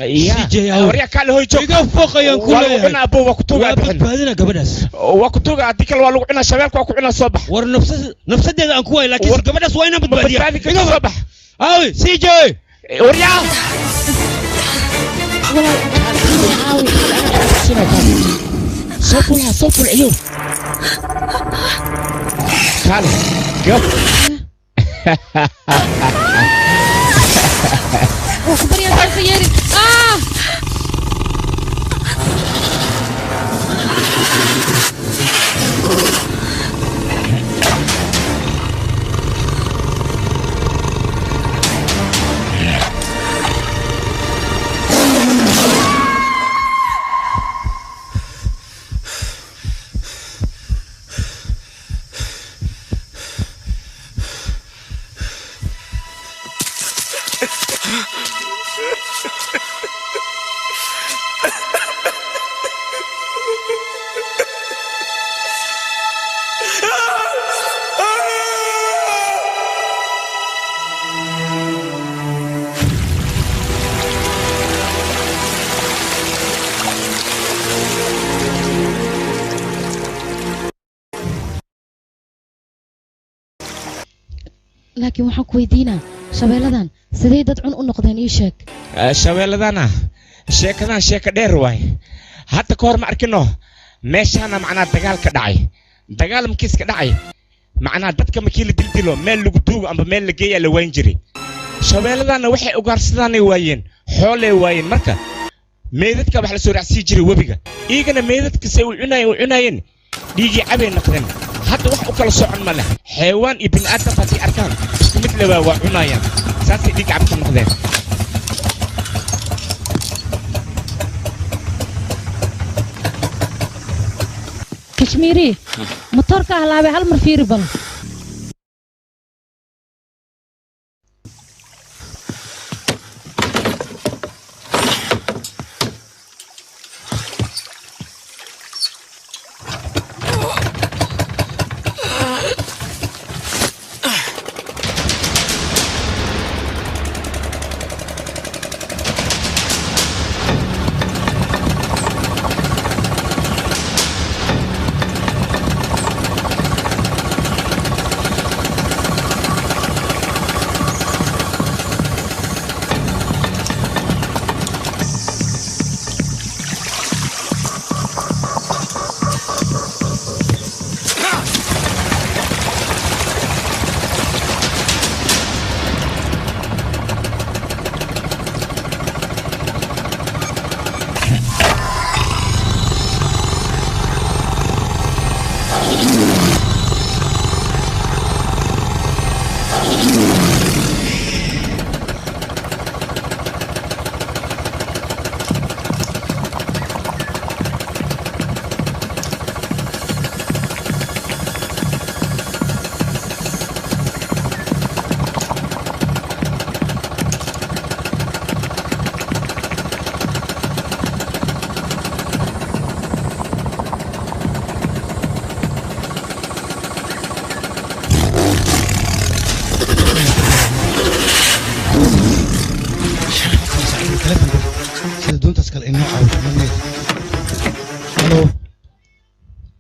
وريا كان هو يجوك فوق ينكل انا ابو وقتوغا بدنا قبدس وقتوغا اديك waa lagu cunaa shabeelka waa ku cunaa soo bax war nafsadeeda aan ku way laakiin gabadhaas waa inaan badbaadiyaa soo bax aawi CJ وريا صوت العيون خالد يلا اخبر يا خياري laakiin waxaan ku weydiinaa shabeeladan sidee dad cun u noqdeen ii sheeg shabeeladana sheekadan sheeka dheer waay hadda ka hor ma arkino meeshana macnaa dagaal ka dhacay dagaal markiis ka dhacay macnaa dadka markii la dildilo meel lagu duugo amba meel la geeyaa la wayn jiray shabeeladana waxay ugaarsadaan waayeen xoolay waayeen marka meedadka wax la soo raacsii jiray webiga iigana meedadka say u cunayeen dhiigii cabay noqdeen hadda wax u kala socon ma leh xayawaan iyo bini aadam haddii arkaan isku mid leh waa cunayaan saasay dhiig cabka noqdeen kashmiiri motorka halaabay hal mar fiiri bal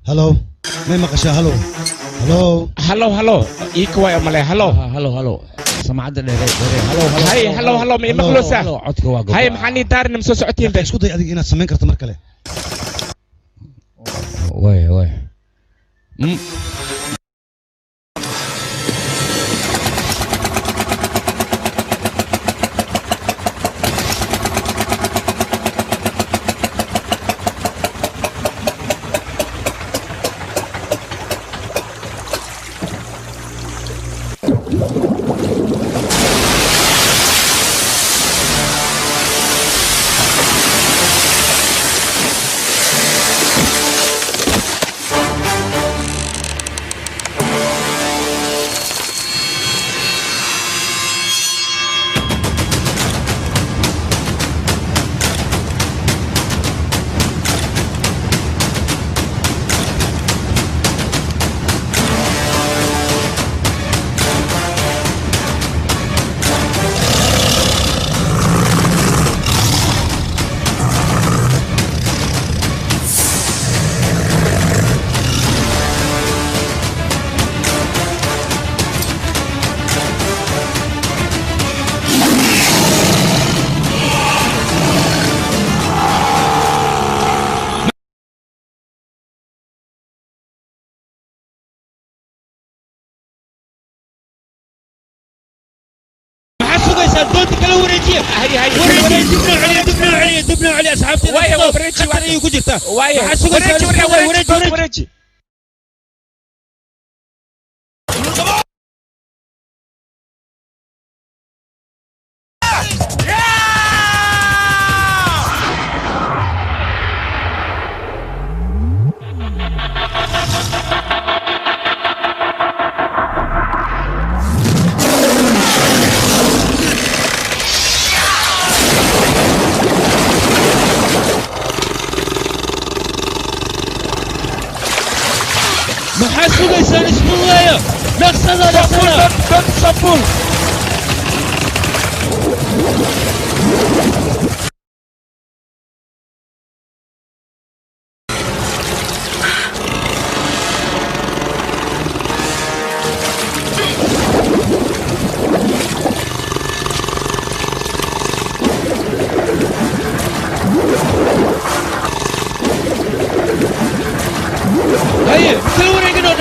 هلو ما مقشة هلو هلو هلو هلو إيكوا يا ملي هلو هلو هلو سمعت ده هلو هلو هاي هلو هلو ما مقلوسة هاي محني دار نمسو سعتين بس كده أديك إنا سمين كرت مركلة وي دبنا عليه أصحابتي وايا بريتشي وايا كجرتا وايا بريتشي محاسوب إنسان اسمه الله نقصنا صفون هيا سلوري كده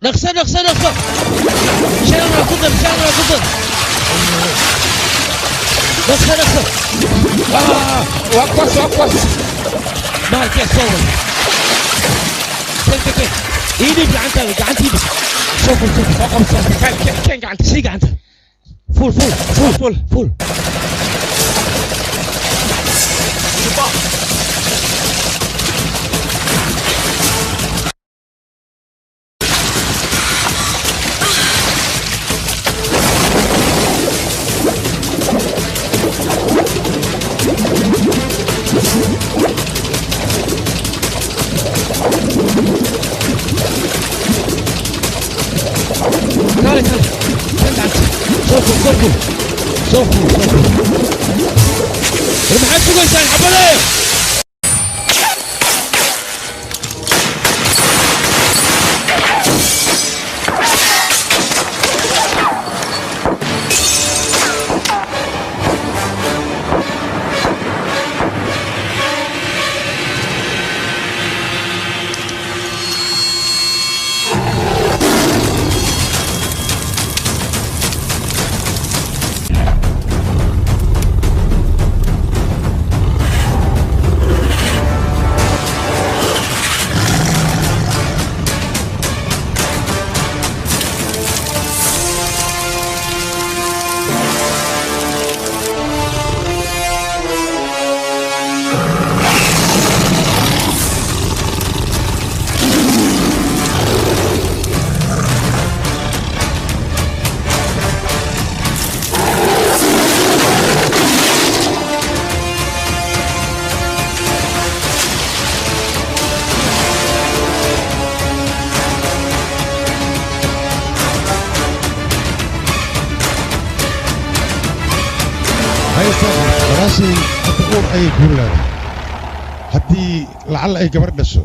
نقصنا نقصنا شاننا قدر نقصنا وقف ما كيف صور كيف ايدي قعنتها قعنتي شوف كان قعنتها سي قعنتها فول فول فول فول فول تعالي تعالي صوفوا صوفوا صوفوا صوفوا المحل سوق انسان حبليه walaashay hadda uur ayay guur leedahay haddii lacal ay gabar dhasho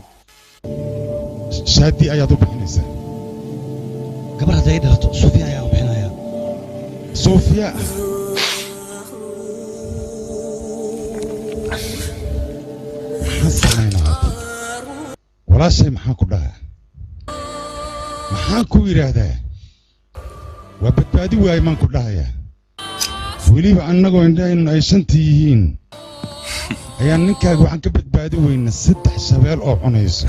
shaadi ayaad u bixinaysaa gabar hadday ay dhalato suufiya ayaa u bixinayaa suufiya maxaan samaynaa hadda walaashay maxaan ku dhahaa maxaan ku yidhaahdaa waa badbaadi waaye maan ku dhahayaa weliba annagoo indhahaynu ay shantii yihiin ayaan ninkaaga waxaan ka badbaadi weynaa 3 shabeel oo cunayso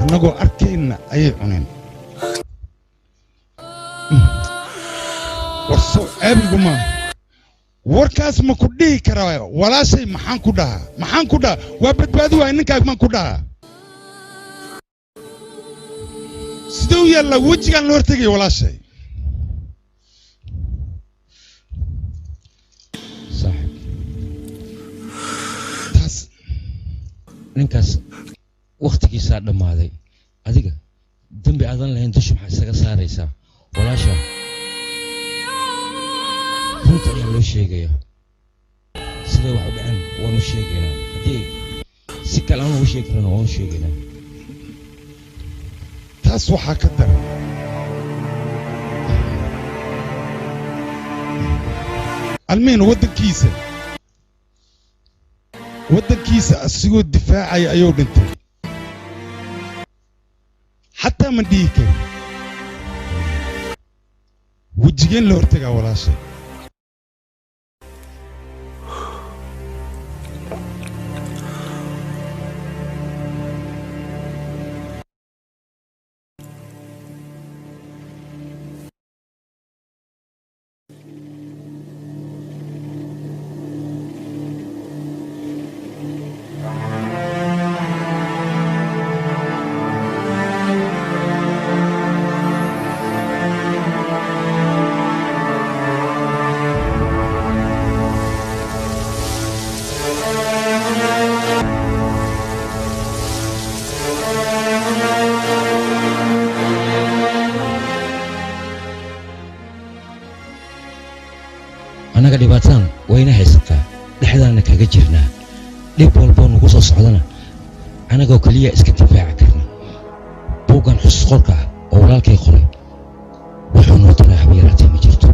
annagoo arkayna ayay cuneen warso ceebigu ma warkaas ma ku dhihi karaa walaashay maxaan ku dhahaa waa badbaadi waaye ninkaaga maan ku dhahaa siduu yaallaa wejigaan la hortegaya walaashay ninkaas waqtigiisaa dhammaaday adiga dembi aadan lahayn dusha maxaa isaga saaraysaa walaasha runta ayaa loo sheegayaa siday wax u dhaceen waanu sheegaynaa haddii si kale aan ugu sheegi karana waanu sheegaynaa taas waxaa ka daran almiin waddankiisa asigoo difaacaya ayuu dhintay xataa ma dhihi karin wejigeen la hortagaa walaashay annaga dhibaatadan wayna haysataa dhexdaana kaga jirnaa dhib walboo nagu soo socdana annagoo keliya iska difaaci karna buuggan xusus qorka ah oo walaalkay qoray wuxuu noo taray haba yaraatee ma jirto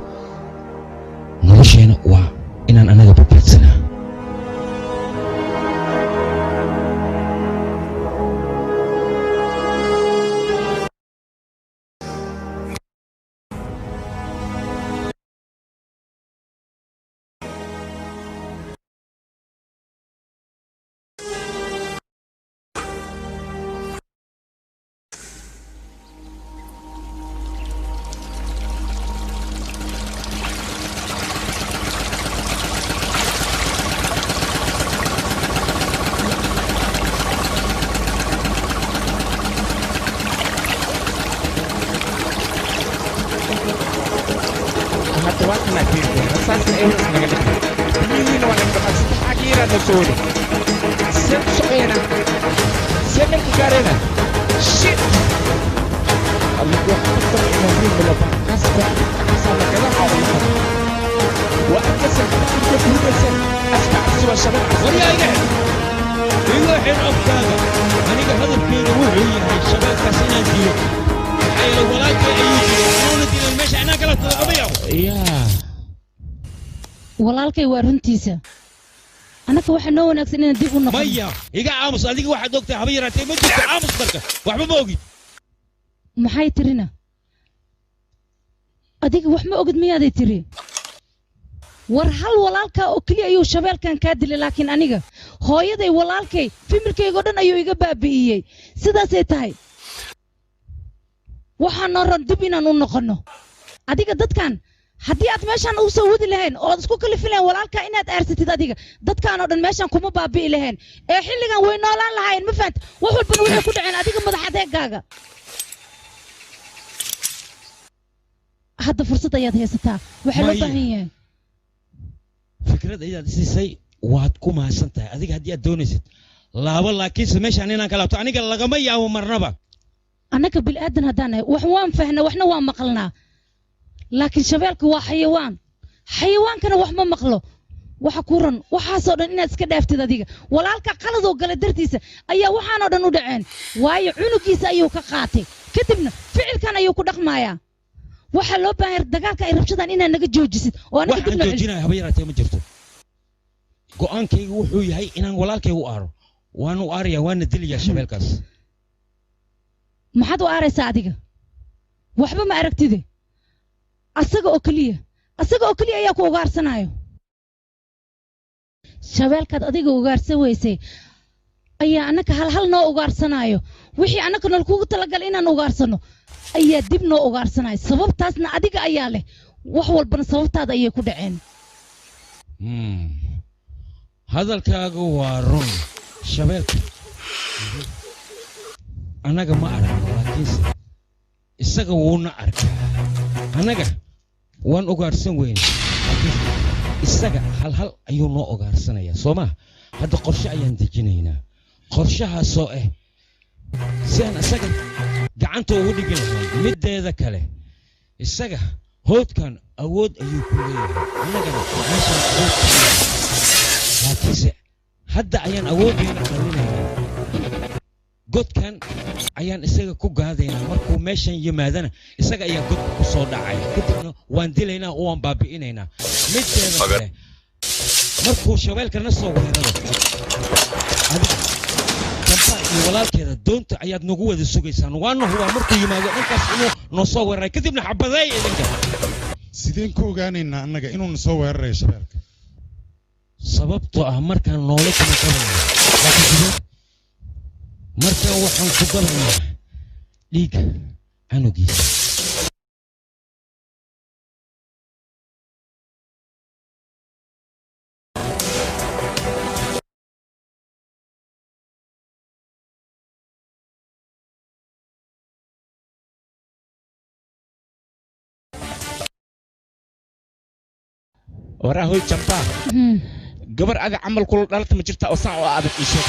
nolosheena waa inaan annaga badbaadsanaa نسولي سيب سقينا سيب الكارينا شيت الله يحفظك إلى مين بلا بحسب صار كلام عظيم وأكسر كتير كتير أسمع سوى الشباب وريا يقعد يروح الأبكار أنا هذا الكيلو وهي الشباب كسينا ديو حي الولاد يجي ولدي المشي أنا قلت القضية يا walaalkay waa runtiisa anaka waxa noo wanaagsan inaan dib u noqono maya iga aamus adiga waxa doogtay haba yaraatay ma jirto aamus marka waxba ma ogid maxay tirina adiga wax ma ogid miyaaday tiri war hal walaalka oo kaliya ayuu shabeelkan ka dilay laakiin aniga hooyaday walaalkay familkayga dhan ayuu iga baabi'iyay sidaasay tahay waxaan noo ran dib inaan u noqono adiga dadkan haddii aad meeshaan u soo wadi lahayn oo aad isku kalifi lahayn walaalka inaad aarsatid adiga dadkaan oo dhan meeshaan kuma baabi'i lahayn ee xilligan way noolaan lahayn ma fahant wax walbana waxay ku dhaceen adiga madax adeegaaga hadda fursad ayaad haysataa waxaa loo baahan yahay fikrad ayaad siisay waad ku mahadsan tahay adiga haddii aad doonaysid laabo laakiinse meeshaan inaan ka laabto aniga lagama yaabo marnaba annaka bilaadan haddaan nahay wax waan fahnaa waxna waan maqalnaa laakiin shabeelka waa xayawaan xayawaankana wax ma maqlo waxa ku ran waxaasoo dhan inaad iska dhaaftid adiga walaalka qaladoo gala dartiisa ayaa waxaanoo dhan u dhaceen waayo cunugiisa ayuu ka qaatay kadibna ficilkan ayuu ku dhaqmayaa waxaa loo baahan dagaalka ay rabshadaan inaad naga joojisid oo anaga waxaan joojinaya haba yaraatee ma jirto go'aankaygu wuxuu yahay inaan walaalkaygu aaro waan u aarayaa waana dilayaa shabeelkaas maxaad u aaraysaa adiga waxba ma aragtide asaga oo kaliya ayaa ku ugaarsanayo shabeelkaad adiga ugaarsan weysay ayaa annaka hal noo ugaarsanayo wixii annaka nalkugu talagalay inaan ugaarsano ayaa dib noo ugaarsanayo sababtaasna adiga ayaa leh wax walbana sababtaada ayay ku dhaceen hadalkaagu waa run shabeelka annaga ma aragno laakiinse isaga wuuna arkaa annaga waan ugaarsan weyne isaga hal ayuu noo ugaarsanayaa soo maa hadda qorshe ayaan dejinaynaa qorshahaasoo ah si aan isaga gacanta ugu dhigi lahayn middeeda kale isaga hoodkan awood ayuu ku leeyahay annagana meeshaan awood ku leeyahay laakiinse hadda ayaan awooddeena dhalinaynaa godkan ayaan isaga ku gaadaynaa markuu meeshan yimaadana isaga ayaa godka ku soo dhacaya kadibna waan dilaynaa oo waan baabi'inaynaa middeeda kale markuu shabeelkana soo weeraro adiga dambaan iyo walaalkeeda doonta ayaad nagu wada sugaysaan waana hubaa markuu yimaado dhankaas inuu noo soo weeraray kadibna xabadeey idinka sideen ku ogaanaynaa annaga inuuna soo weerarayo shabeelka sababtoo ah markaan noola kuma qabanaya laakiin markaan waxaan ku galaynaa dhiigga canugiisa وراهو جنبا قبر هذا عمل كل دارت ما جرت أصلا وأبد إيشك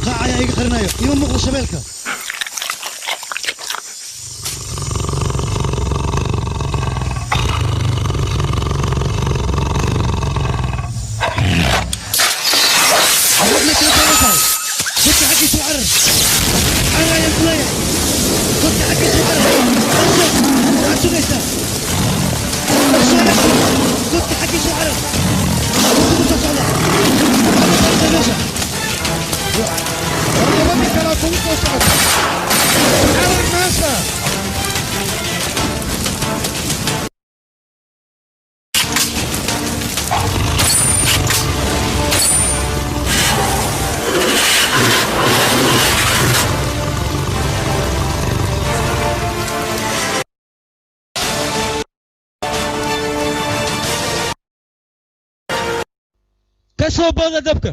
قاعد يا قرنايو يوم مغلى شبالك حقي سعر عرى يا بلايا soo booda dabka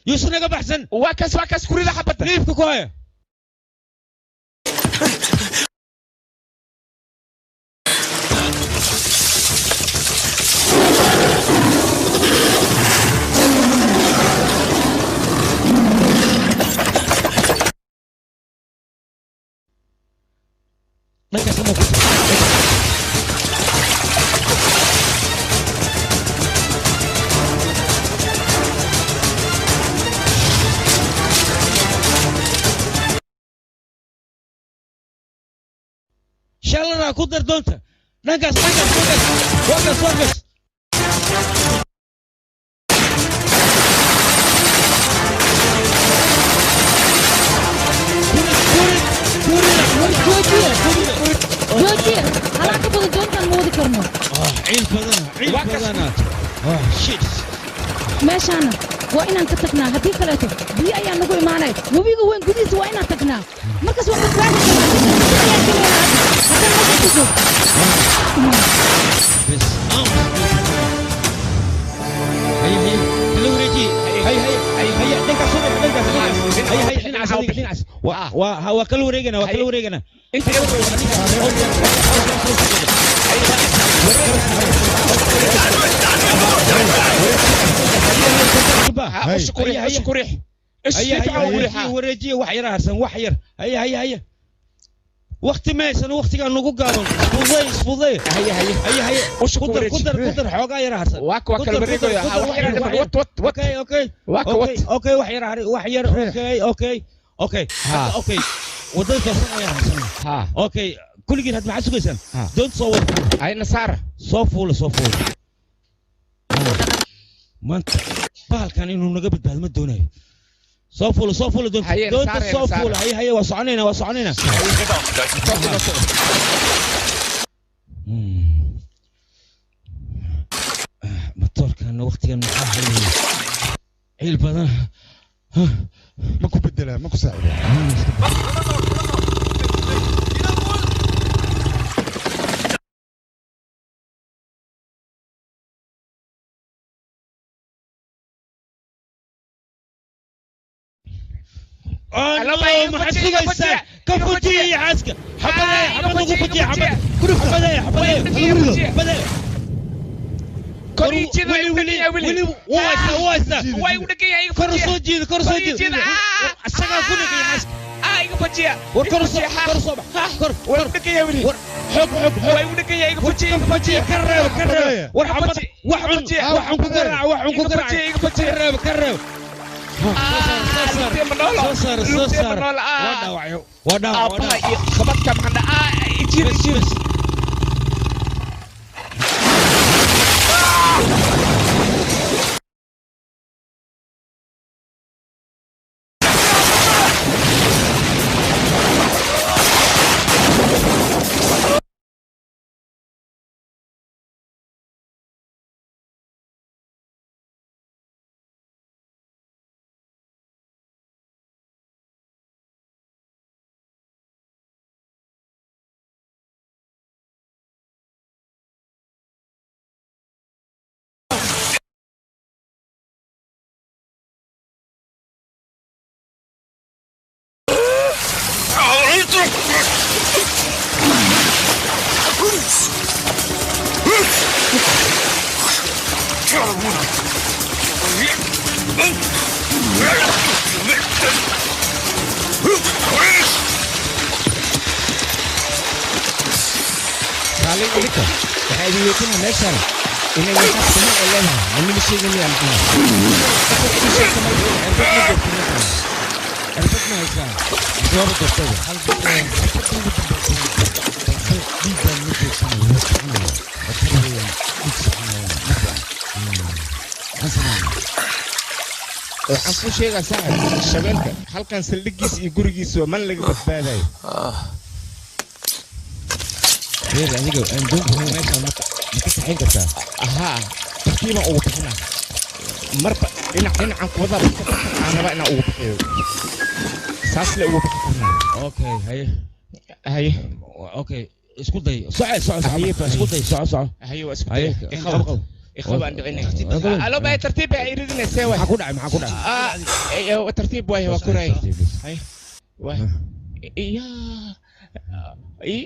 يوسف نجا بحسن واكس كوريدا حبتها ليف كوكايا نجا سمو شالنا كودر دونتا نانكاس وقس جوجي هلا كبر دونتا مودي كرمو عيل بدنا شيت ماشي أنا وإن أنت تقنع هدي كلاته بي أيام نقول معنا وبيجي وين قديس وإن أنت تقنع مركز وقت بعد بس هي لو رجي هي دنكا صبر هي وهو كلو ريجنا انت اشكري ورجي وحير هرسن وحير هي وقت ما يسن وقت كان نقول قالوا فضي هي قدر حوقا يرى هرسن واك البريقو اوكي وحير اوكي وضيت صنع يا هرسن اوكي كل جيل هاد معسو قيسن دون تصور هاي نصارى صوفول ما انت بحال كان انه نقبل بهذا ما دوني صوفول دون صوفول هي وصعنينا مطور كان وقت كان عيل بدن ماكو بدلها ماكو ساعد الله ما حد سوى كفوتي يا عسكر حبايا كوريجي ولي واي ودقي كرسوجي السقا كلك يا عسكر يقفجيا والكرسو ودقي يا ولي حب واي ودقي يقفجي كرر ورحمة وحن كقرع كرر صار وداع خبط كم عند يجير عليك لك هذه يكون ماشان إن يحس إنه لها من مشي جميع الحين عرفتنا إيشان دور الدكتور هل waxaan ku sheegaa saaxib shabeelka halkan saldhigiis iyo gurigiisa man laga badbaadayo reer adiga aan doonto meesha ma ka saxin kartaa aha tartiiba ugu bixina marba dhinacan ku wada aan raba inaan ugu bixiyo saas la ugu bixina okay hay okay isku day isku day hayo isku day إخوة عند عيني. ألو باي ترتيب يريدنا سوا. حكون عم ترتيب واي وكراي. هاي. واي.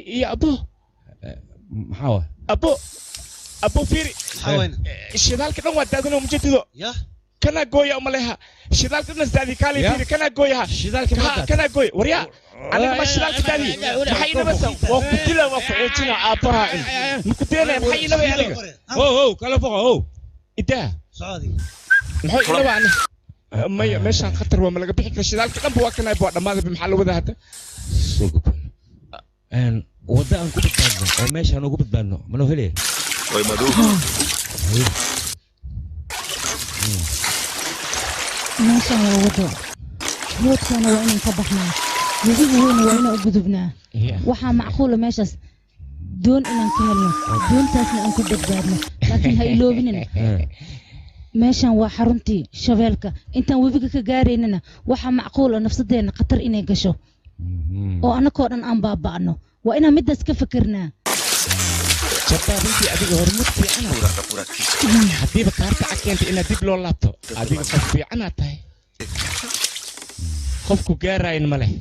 يا أبو. محاوى. أبو فيري. حاوين. الشغال كده ودادنا مجدده. يا. كنا جويا أملها. الشغال كده نزدادي كالي فيري كنا جويا. الشغال كنا جوي وريا. أنا ما الشغال كدادي. محينا بس. وقتلا وقعتنا أباها. مكتينا محينا بيعني. هو كلا فوق هو إنت سعودي محينا بعني ما ماشان خطر وما لقى بيحكي الشغال كده بوكنا يبغى ما ذا بمحل وذا هذا سوق أن وده أنكم بتبانو أو ماشان أنكم بتبانو منو هلي وي مدو ماشان وده هو كان وين صبحنا يجيب هون وين أقدبنا وحنا معقولة ماشاس دون إن كهلنا دون تاسنا أنكم بتبادنا لكن هاي لوبنا ماشان وحرمتي شبالك أنت وبيجك جاريننا وح معقولة نفس الدين قطر إني قشوا وأنا كورن أم بابانو وأنا مدرس كفكرنا شباب أنت أديك هرمتي أنا هدي بكارت أكيد إن ديب لو لابتو أديك كفي أنا تاي خفكو جارين مله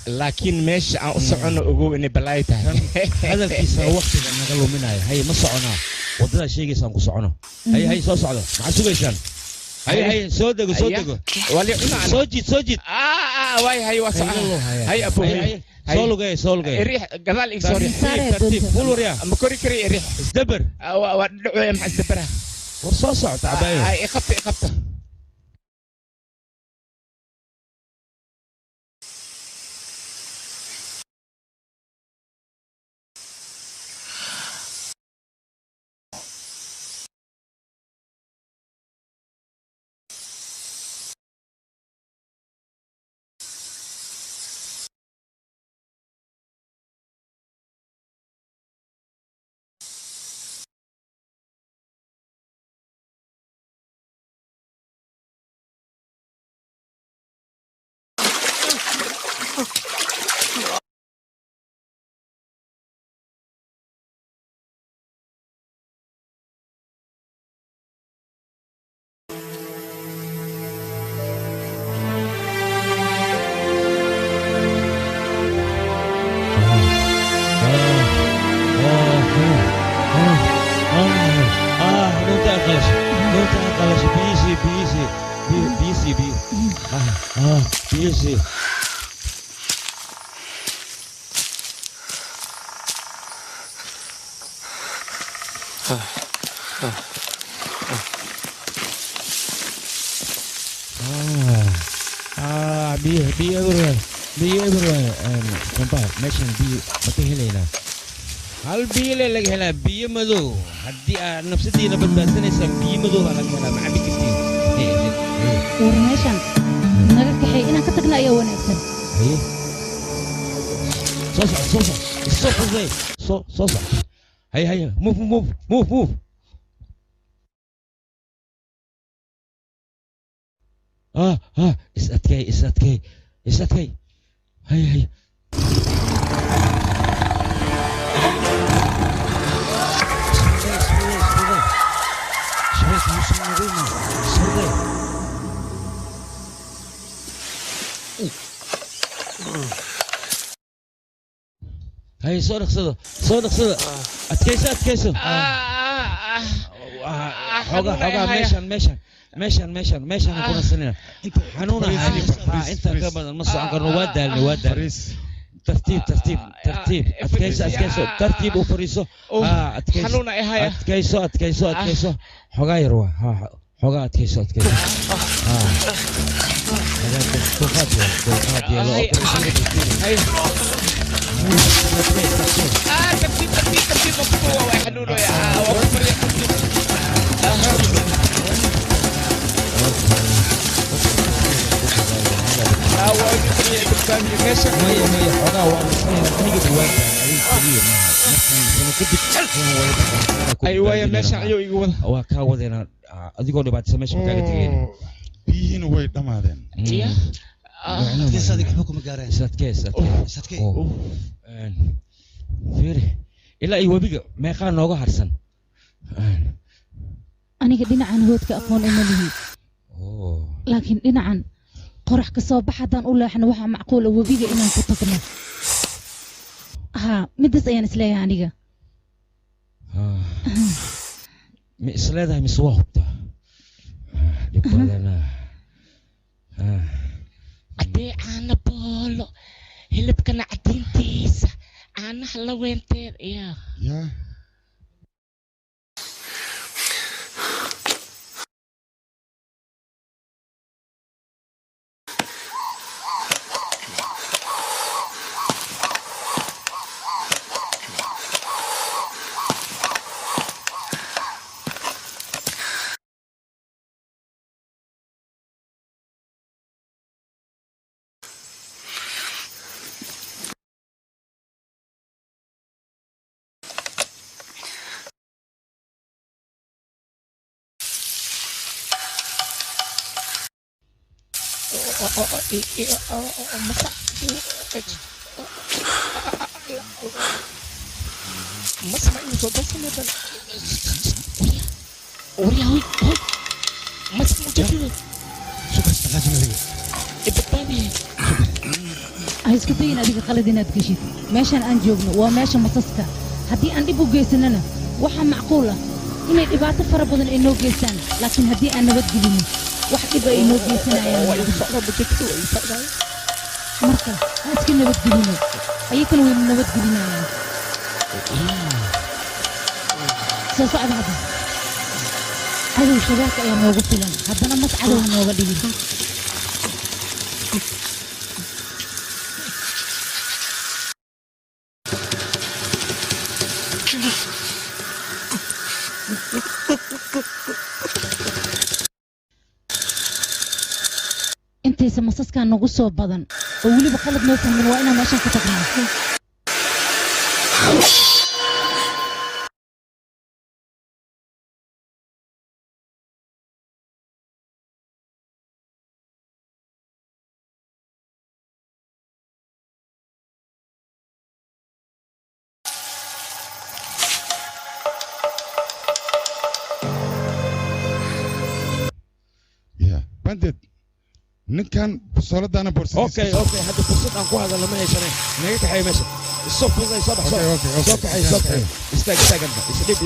لكن مش أصعنا أقول إني بلايته هذا الكيس وقت أنا قالوا منها هي ما صعنا وده شيء جيسان قصعنا هي صوص على مع سويشان هي صدق ولي سوجد واي هي وصع هي أبو هي سول جاي ريح قبل إكسوري ترتيب فلوريا مكوري كري ريح ازدبر ودعوة مع ازدبرها ورصاصة تعبان هي خبطة بيسي بي everywhere كمبار ماشي بي بكهلينا هل بي لك هلا بي مدو هدي نفسي نبدأ سنة بي مدو على هلا مع بي كتير ورماشان نقدر كحي إنا كتقنا يا ونكسر هي صوصة زي صوصة هي موف is that gay هي هاي صورك صدق اتكيسه حوغا ماشان كنا سنين حنونا انت كبد النص عن قرن وادالني ترتيب ترتيب ترتيب أتكيسو أتكيسو ترتيب وفريسو أتكيسو حنونة إيه هاي أتكيسو أتكيسو أتكيسو حقا يروى حقا أتكيسو أتكيسو ترتيب مقطوع ويحلونه ايوه يا ماشي ايوه waa kaa wadeena adigoo dhibaataysan meesha ma kaaga tegayna biyihiina way dhammaadeen fiiri ilaa iyo webiga meeqaa nooga harsan aniga dhinacan hoodka aqoon uma lihi laakiin dhinacan qorax ka soo bax haddaan u leexno waxaa macquul ah webiga inaan ku tagno midaas ayaan isleeyahay aniga ma isleedahay mise waa hubtaa dhib badana haddii caana boolo hilibkana cadiintiisa caanaha la weynteed yaa ما سمعني صوت بس وريا هوي ما سمعت كده شو بس لازم نبي ابتدي isku dayin adiga qalad inaad geshid meeshan aan joogno waa meesha masaska haddii aan dib u geysanana waxa macquul ah inay dhibaato fara badan ay noo geystaan laakiin haddii aan nabad gelino wax dhib ay noo geysanayaan marka ha iska nabad gelino ayakana way nabad gelinayaan soo socda hadda cadow shabaaka ayaa noogu filan haddana mas cadow nooga dhigin intaysa masaskan nagu soo badan oo weliba qalad noo fahmin waa inaan meeshan ka tagnaa banded ninkan busooladaana borsada okay hadda fursad aan ku hadalno ma haysanay naga kaxay meesha isoo fuday soo baxso soo kaxay istaag isdhib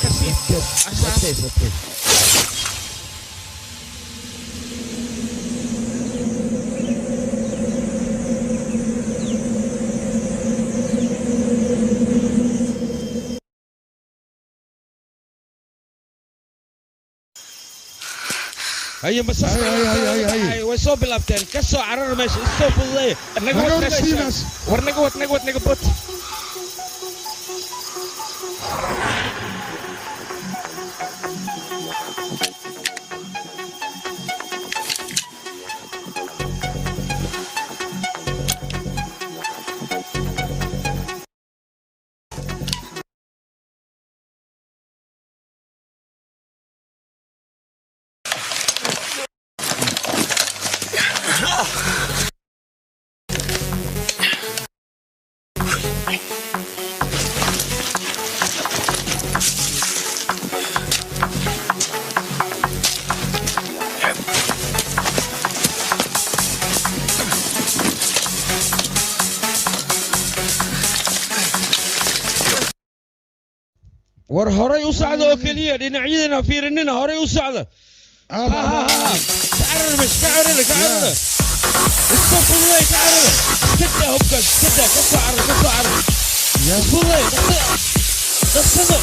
kasi هيا بس هاي ويسو بلابتين كسو عرر ماشي السو فضي ورنقوت نقبوت war horay u socdo oo kaliya dhinacyadana fiirinina horay u socdo تعرر مش تعرر استغفر الله تعرر تبدا هبك تبدا كسعر يا فضي دخلوا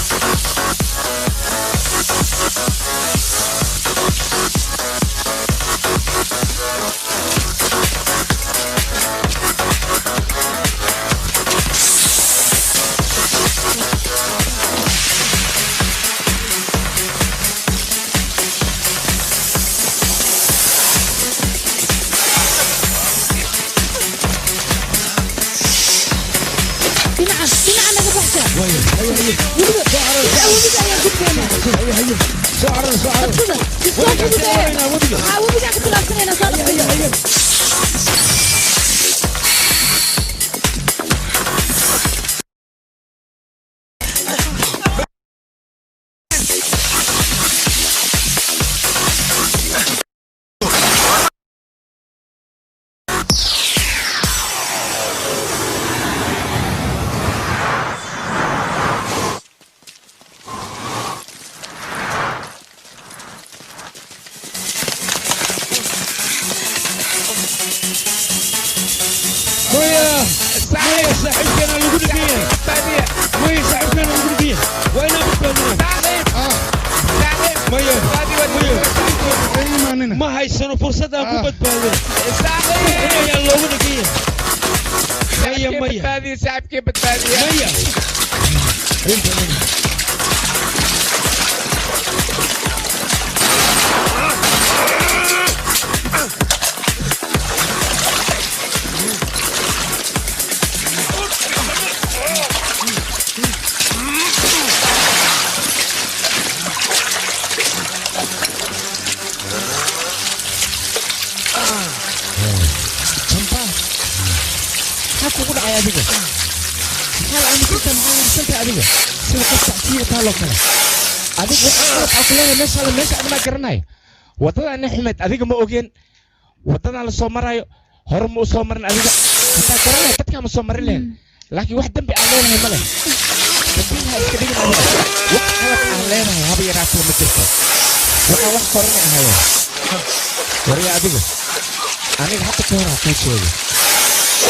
ما هي سنة فرصة أبو بتبادل يا الله ودقيقة مية بتبادي ساعب كيف بتبادي مية adiga hal aan ku tamaasan adiga sida qofka tiirta loo kala adiga waxa kale meesha ma garanay wadada aan xumeed adiga ma ogeen wadada la soo marayo hor ma soo marin adiga ta garanay dadka ma soo marin leen laakiin wax dambi aan leenahay ma leh dadka iska dhigin wax kale aan leenahay haba yaraato ma jirto waxa wax qoran ahayo wariya adiga aniga hadda ka hor ku sheegay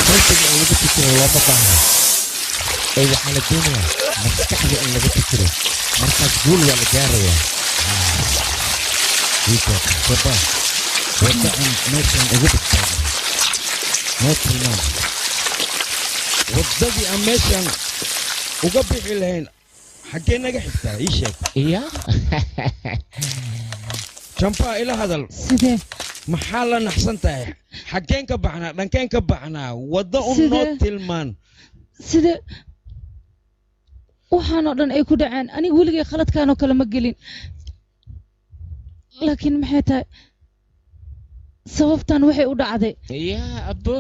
runtii in lagu fikiro loo baahan ay waxa la doonayaa maskaxda in lagu fikiro markaas guul waa la gaarayaa Ika sabah wada aan meeshan ugu badbaado mootilmaan wadadii aan meeshan uga bixi lahayn xaggee naga xigtaa ii sheeg iya jampa ila hadal sidee maxaa la naxsan tahay xaggeen ka baxnaa dhankeen ka baxnaa wadda u noo tilmaan sidee waxaanoo dhan ay ku dhaceen aniga weligay khaladkaanoo kale ma gelin laakiin maxay tahay sababtan waxay u dhacday yaa abo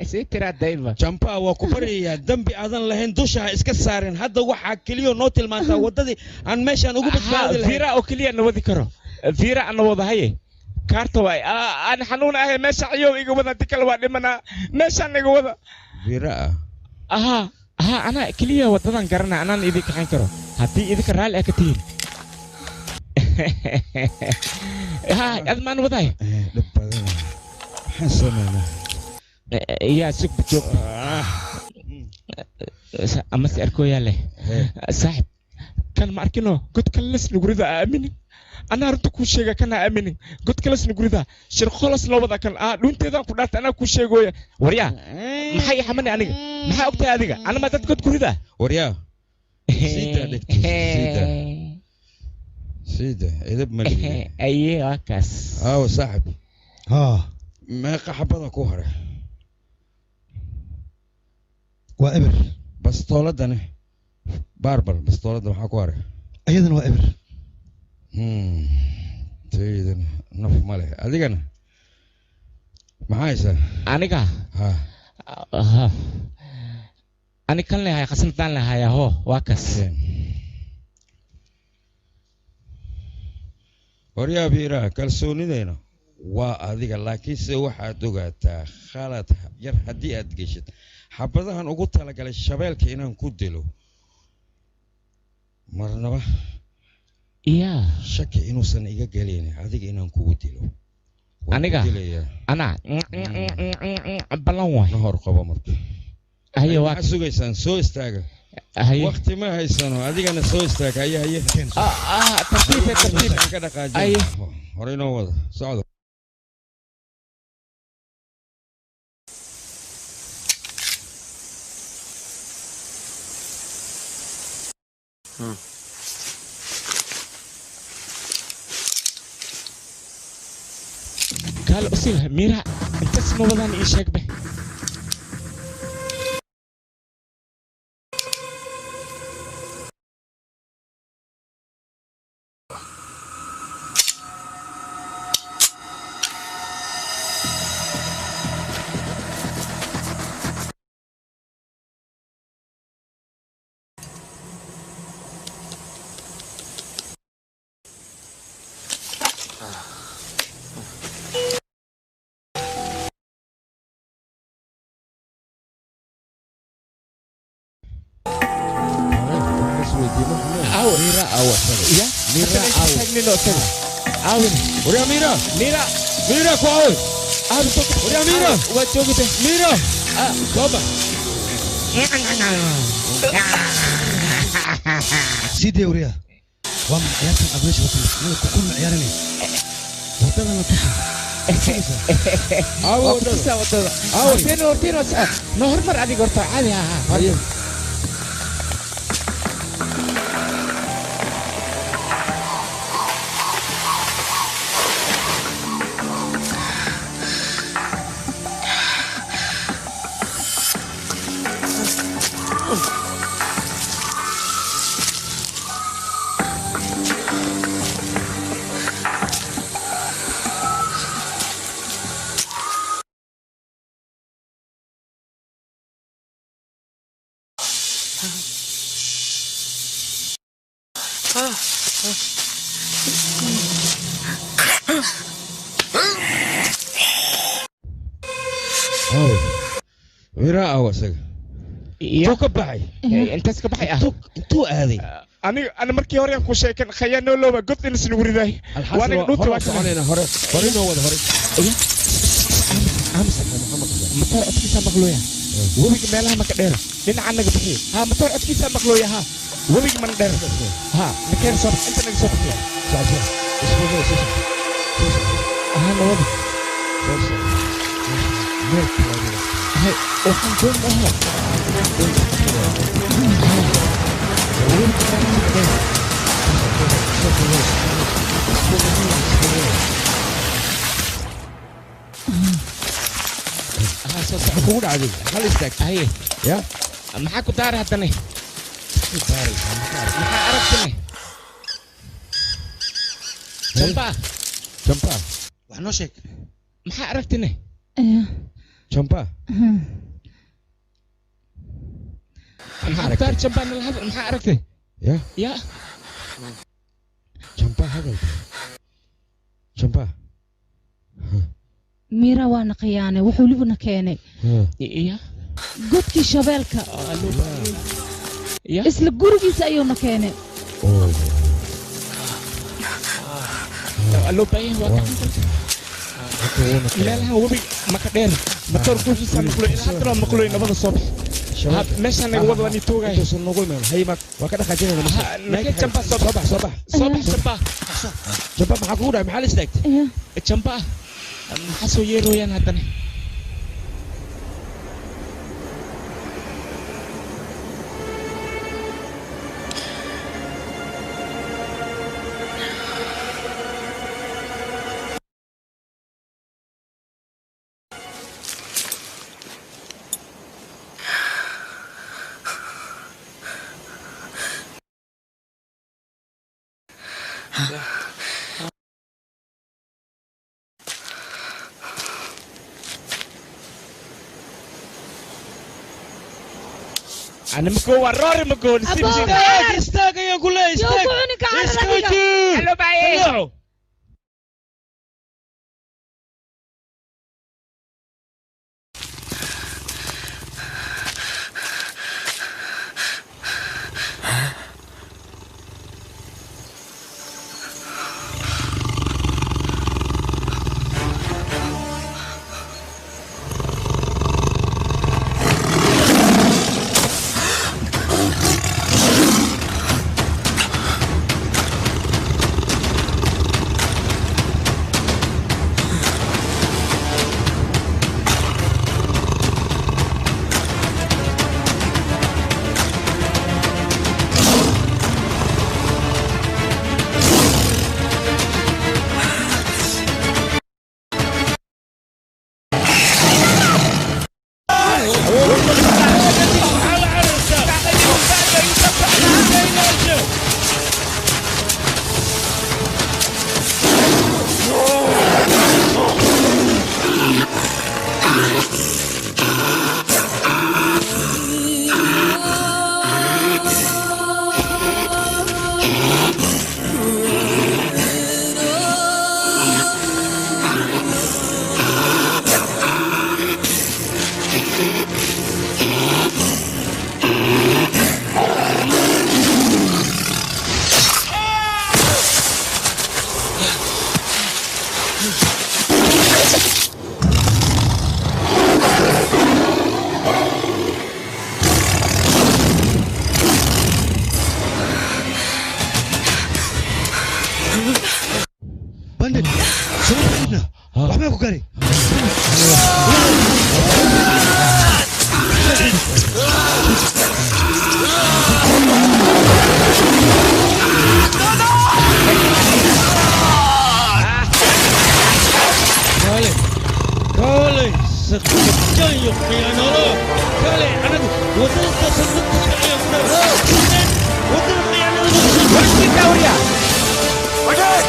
si tira dayba jampa waa ku bariyaa dambi aadan lahayn dusha iska saarin hadda waxaa kaliya noo tilmaantaa wadadii aan meeshaan ugu badbaadi lahayn fiira oo kaliya nawadi karo fiira aan wadahaye kaarta way aan xanuun ahay meesha ayow iga wada dikal waa dhimana meeshaan iga wada fiira aha ana kaliya wadadan garana anaan idin kaxan karo haddii idinka raali ka tihiin admaan wadaay dhib badan maxaan sameynaa yaa sug joog ama si arkooyaa leh saaxib kan ma arkino god kale lasna gurida aaminin anaa runta kuu sheega kana aaminin god kale lasna gurida shirqolas loo wada kan dhunteedaan ku dhaarta anaa kuu sheegooya waryaa maxay xamani aniga maxaa ogtahay adiga anama dad god gurida waryaa سيدة إذا بملي أيه أكاس صاحب ما قحبنا كوهرة وإبر بس طولدنا باربر بس طولدنا حكوارة أيضا وإبر سيدة نف ماله أديكنا معايسة أنيكا أنا كان لها خسنتان لها يا هو واكس waryaa biiraa kalsoonidayna waa adiga laakiinse waxaad ogaataa khalad yar haddii aad geshid xabadahan ugu talagalay shabeelka inaan ku dilo marnaba yaa shaki inuusan iga gelin adiga inaan kugu dilo aniga dilayaa ana ballan waay hor qabo marka haye waa waxaad sugaysaan soo istaaga haye waqti ma haysano adigana soo istaag haye tartiib ka dhaqaaji haye hore inoo wada socdo قال أصيل ميرا أنت اسمه بدن إيشك به ميرا كوي وريا ميرا وجوجته ميرا بابا سيدي وريا وام عيارتن أبريش وطن كل عيارني وطن ورتين نهر مر عادي قرطة عادي ها ميرا أوسك توك بحي أنت اسك بحي تو هذه أنا مركي هوري أنكو شيء كان خيانة لو ما قلت إني سنوري ذاي وأنا نوتي وأنا هوري نوود هوري أمسك مطار أتكيسا مغلويا وبيك مالها مكدير لين عنك بحي ها مطار أتكيسا مغلويا ها وبيك من دير ها نكين صوت أنت نك صوت فيها شاشه اسمه ها نوود هاي وحن كون مهلا كود عادي خلي استك هاي يا maxaa ku daari haddana maxaa aragtine jamba wax noo sheeg maxaa aragtine jamba maxaa daar jamba nala hadal maxaa aragtay ya jamba hadal jamba ميرا وانا قيانة وحوليبنا كيني يا قدكي شبالك اسل قرقي سأيونا كيني لو باين وقت لا هو بي ما كدير ما تركوش سامكلو إلا ترى مكلو نبض الصبح ماشي أنا وضع ني توجع نقول من هي ما وكذا خجينا لكن جنبا صباح جنبا محقورة محل استك جنبا حسو يرو ين هذا أنا مكوا روري مكوا استاك يا كل استاك هلو باي bandit semua banditnya apa aku kari Kale, sekejap yuk piano. Kale, anakku, wadah tersebut yang benar. Wadah piano berhenti kau ya. Wadah.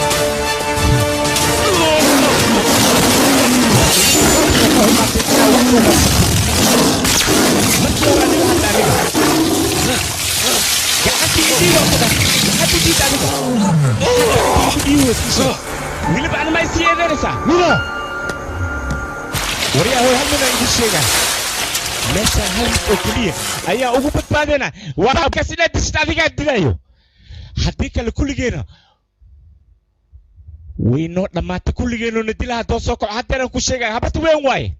Wilip ana mai siyadarsa. Mira. Wariya hoy halmuna igu sheega. Meesha hal oo kaliya ayaa ugu badbaadana. Waa ka sida dishta adiga dilayo. Haddii kale kulligeena wayno dhamaata kulligeena na dilaha doo soo kaco haddana ku sheegay habata weyn waaye.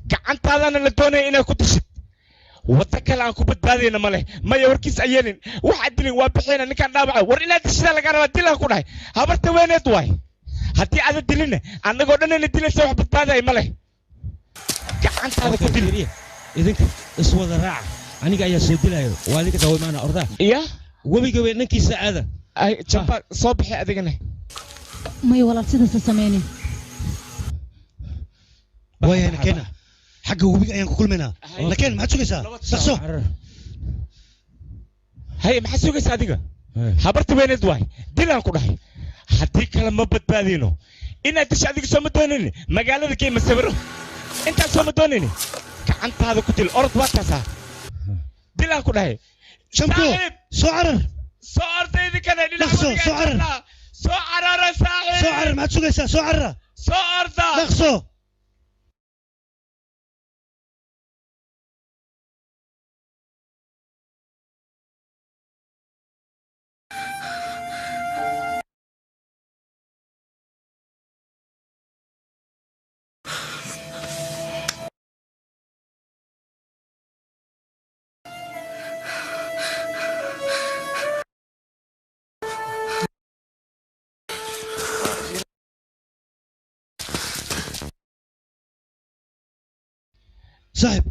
Gacantaadana la doonay inay ku dishid. wada kale aan ku badbaadayna male maya warkiis ayeenin waxa dilin waa bixina ninkan dhaawaca war inaad dishida laga raba dilan ku dhahay habarta weyneed waay haddii aad dilin annagoo dhan ina dilaysa wax badbaaday male gacantaada ku dil idinka iswada raaca aniga ayaa soo dilayo waa adiga dawaymaana ordaa iya webiga way ninkiisa aada ay jamba soo bixi adigana may walaal sidaas sameeyeen wayna keena حق وبيك أيام كل منها لكن ما تسوي سا سخسو هاي ما حسوي سا ديجا حبرت وين الدواي دينا كده هديك لما بتبادينه إن أنت شاديك سومتونني مقالة ذكي مسافره أنت سومتونني كأنت هذا كنت الأرض واتسا دينا كده شمكو سعر سعر تيجي كده لخسو سعر سعر صاحب سعر ما تسوي سا سعر سعر ده لخسو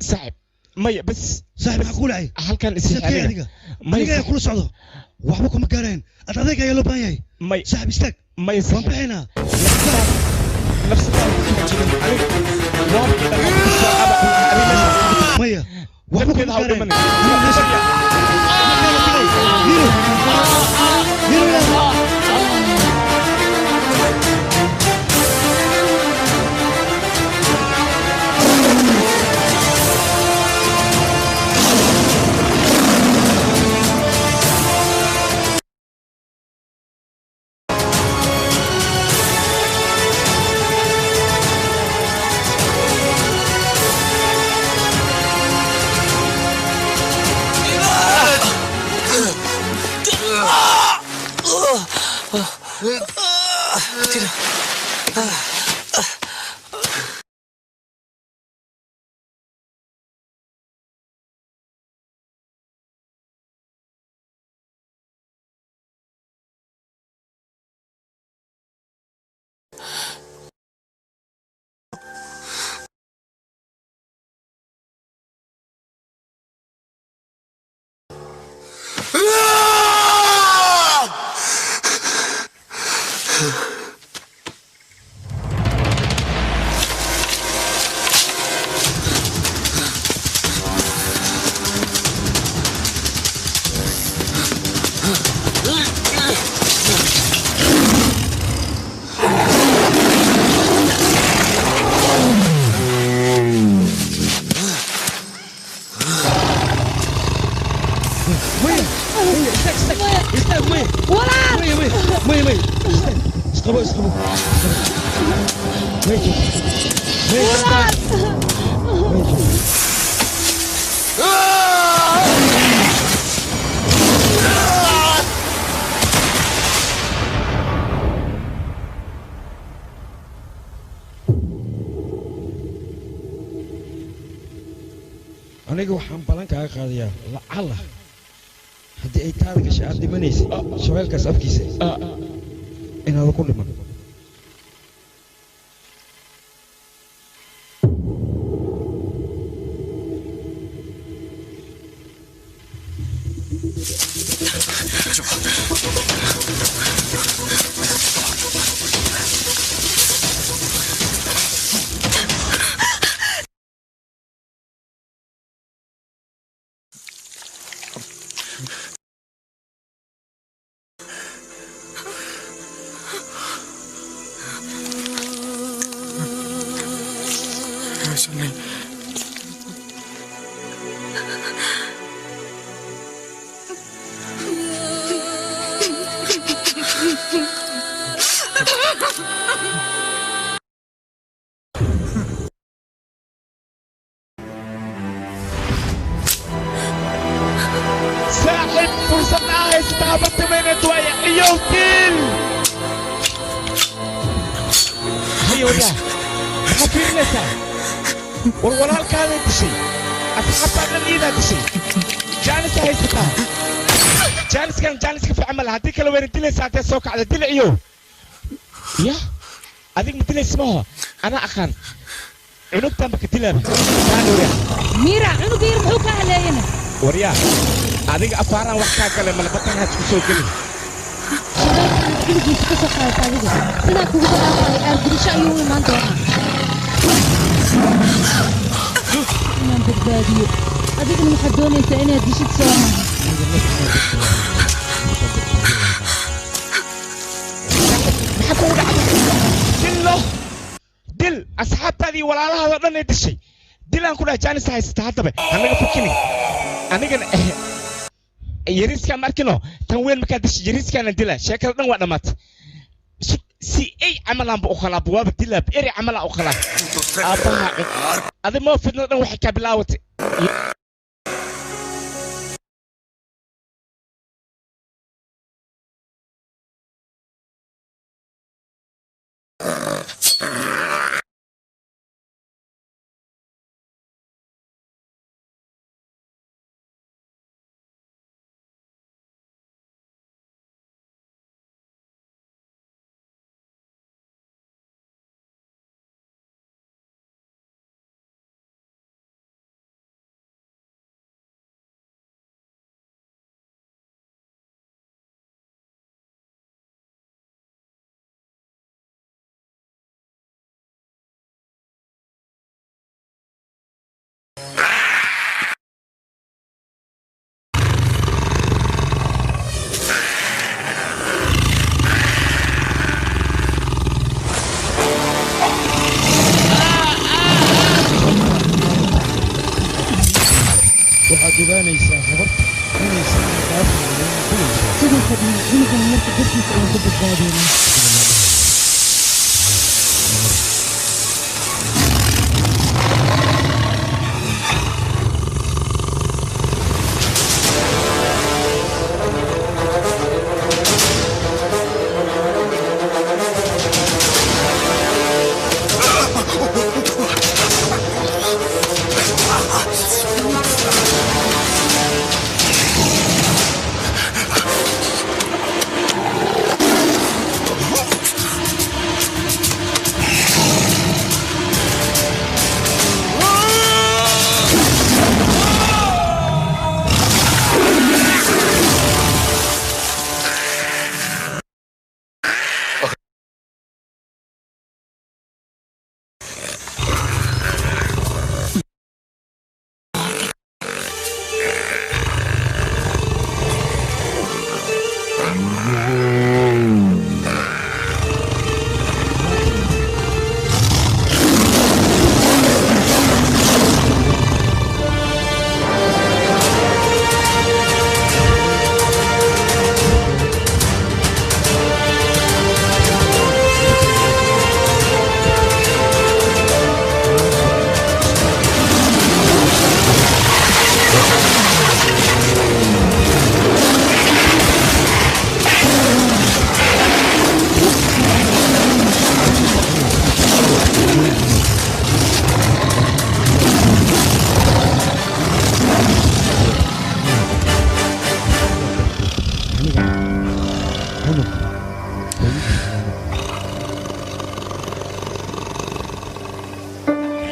صاحب مية بس صاحب معقول عي هل كان اسمه عليك مية كل صعده وحبكم مكارين أتذكر يا لبايي مية صاحب استك مية صاحب بحنا نفس مية وحبكم مكارين aniga waxaan ballan kaaga qaadayaa lacala haddii ay taada gashay aad dhimanaysa shabeelkaas afkiisa inaada ku dhiman ساحب فرصة معاه استعبطت من شوية يوكل هيا وياه حفير نسا والوراء كان يدشي أصحاب أنا إذا دشي جانس هاي ستار جانس كيف عمل هديك لو وين تلي ساعتين سوق على دل عيون يا هذيك مثل اسمها أنا أخان عنق تمك تلعب ميرا عنق يرمحوك علينا وريا هذيك أفارا وقتها كلام اللي بطنها تسوق كلي كل جزء كسر خالص هذيك سنا كوجد أفضل أرجع شيء يوم ما نتوقع من بدبادي هذيك من حدوني سأني أديش تسوى دل أصحاب هذه ولا لها هذا لا يدشي دل أنا كنا جانس هاي استهتبه أنا فكني أنا يريس كان ماركينو تنوين مكادش يريس كان دل شكل نوع نمط سي أي عمل عم بأخلا بواب دل بإري عمل أخلا أبا هذا ما في نوع حكي بلاوت وحدوانيسا خبرت انيسا سيدي خدمة عنق مركب جسمك أو بدبادي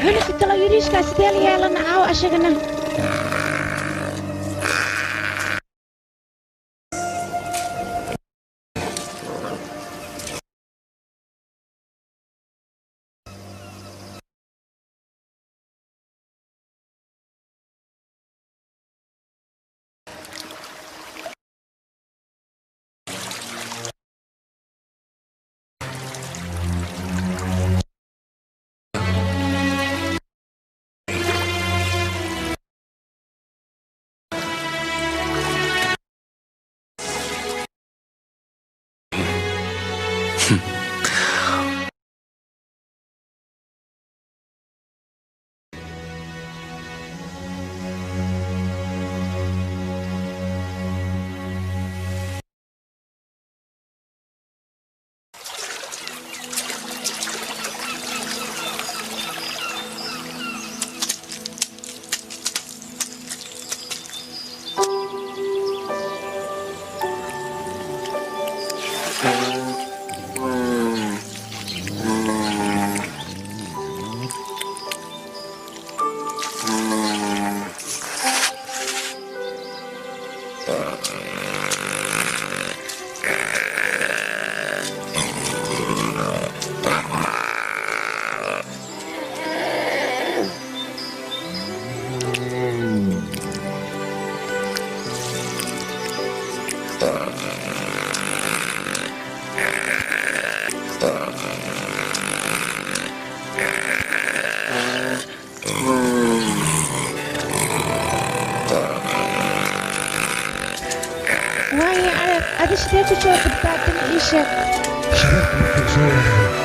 cunugka kale yariishkaa sidee la yeelana caawa ashagana sidee ku soo badbaadin ii sheeg shabaabka markuu soo wareego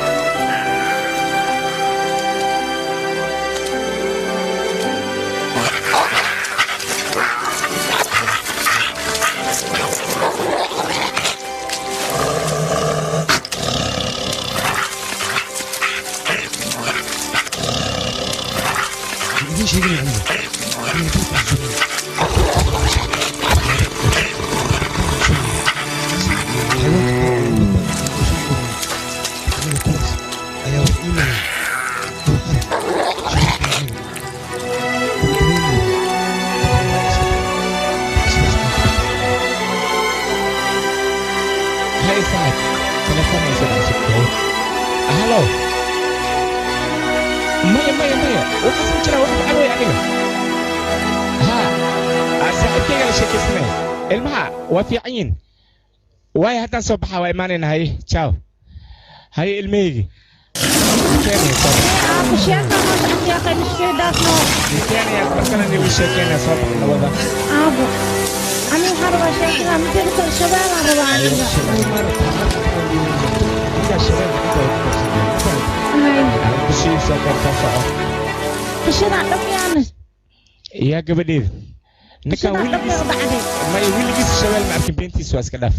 idiin sheegin هلو مية وحسن جرى وقت عوي عنيقة ها ساعد كي قال شكي اسمه المها وفي عين واي هدان صبحة وإيمانين هاي تشاو هاي الميجي كيني صبحة مشيكا ما يا أخي مشكلة داسنو كيني يا بركنا اللي وشكينا صبحة نوضا أبو أنا حروا شكرا متى بكل شباب أنا بعانيها بشي سكر تصعد بشي نعرف يعني يا قبديد نكا ويلجيس ما ويلجيس شوال معك بنتي سواس كداف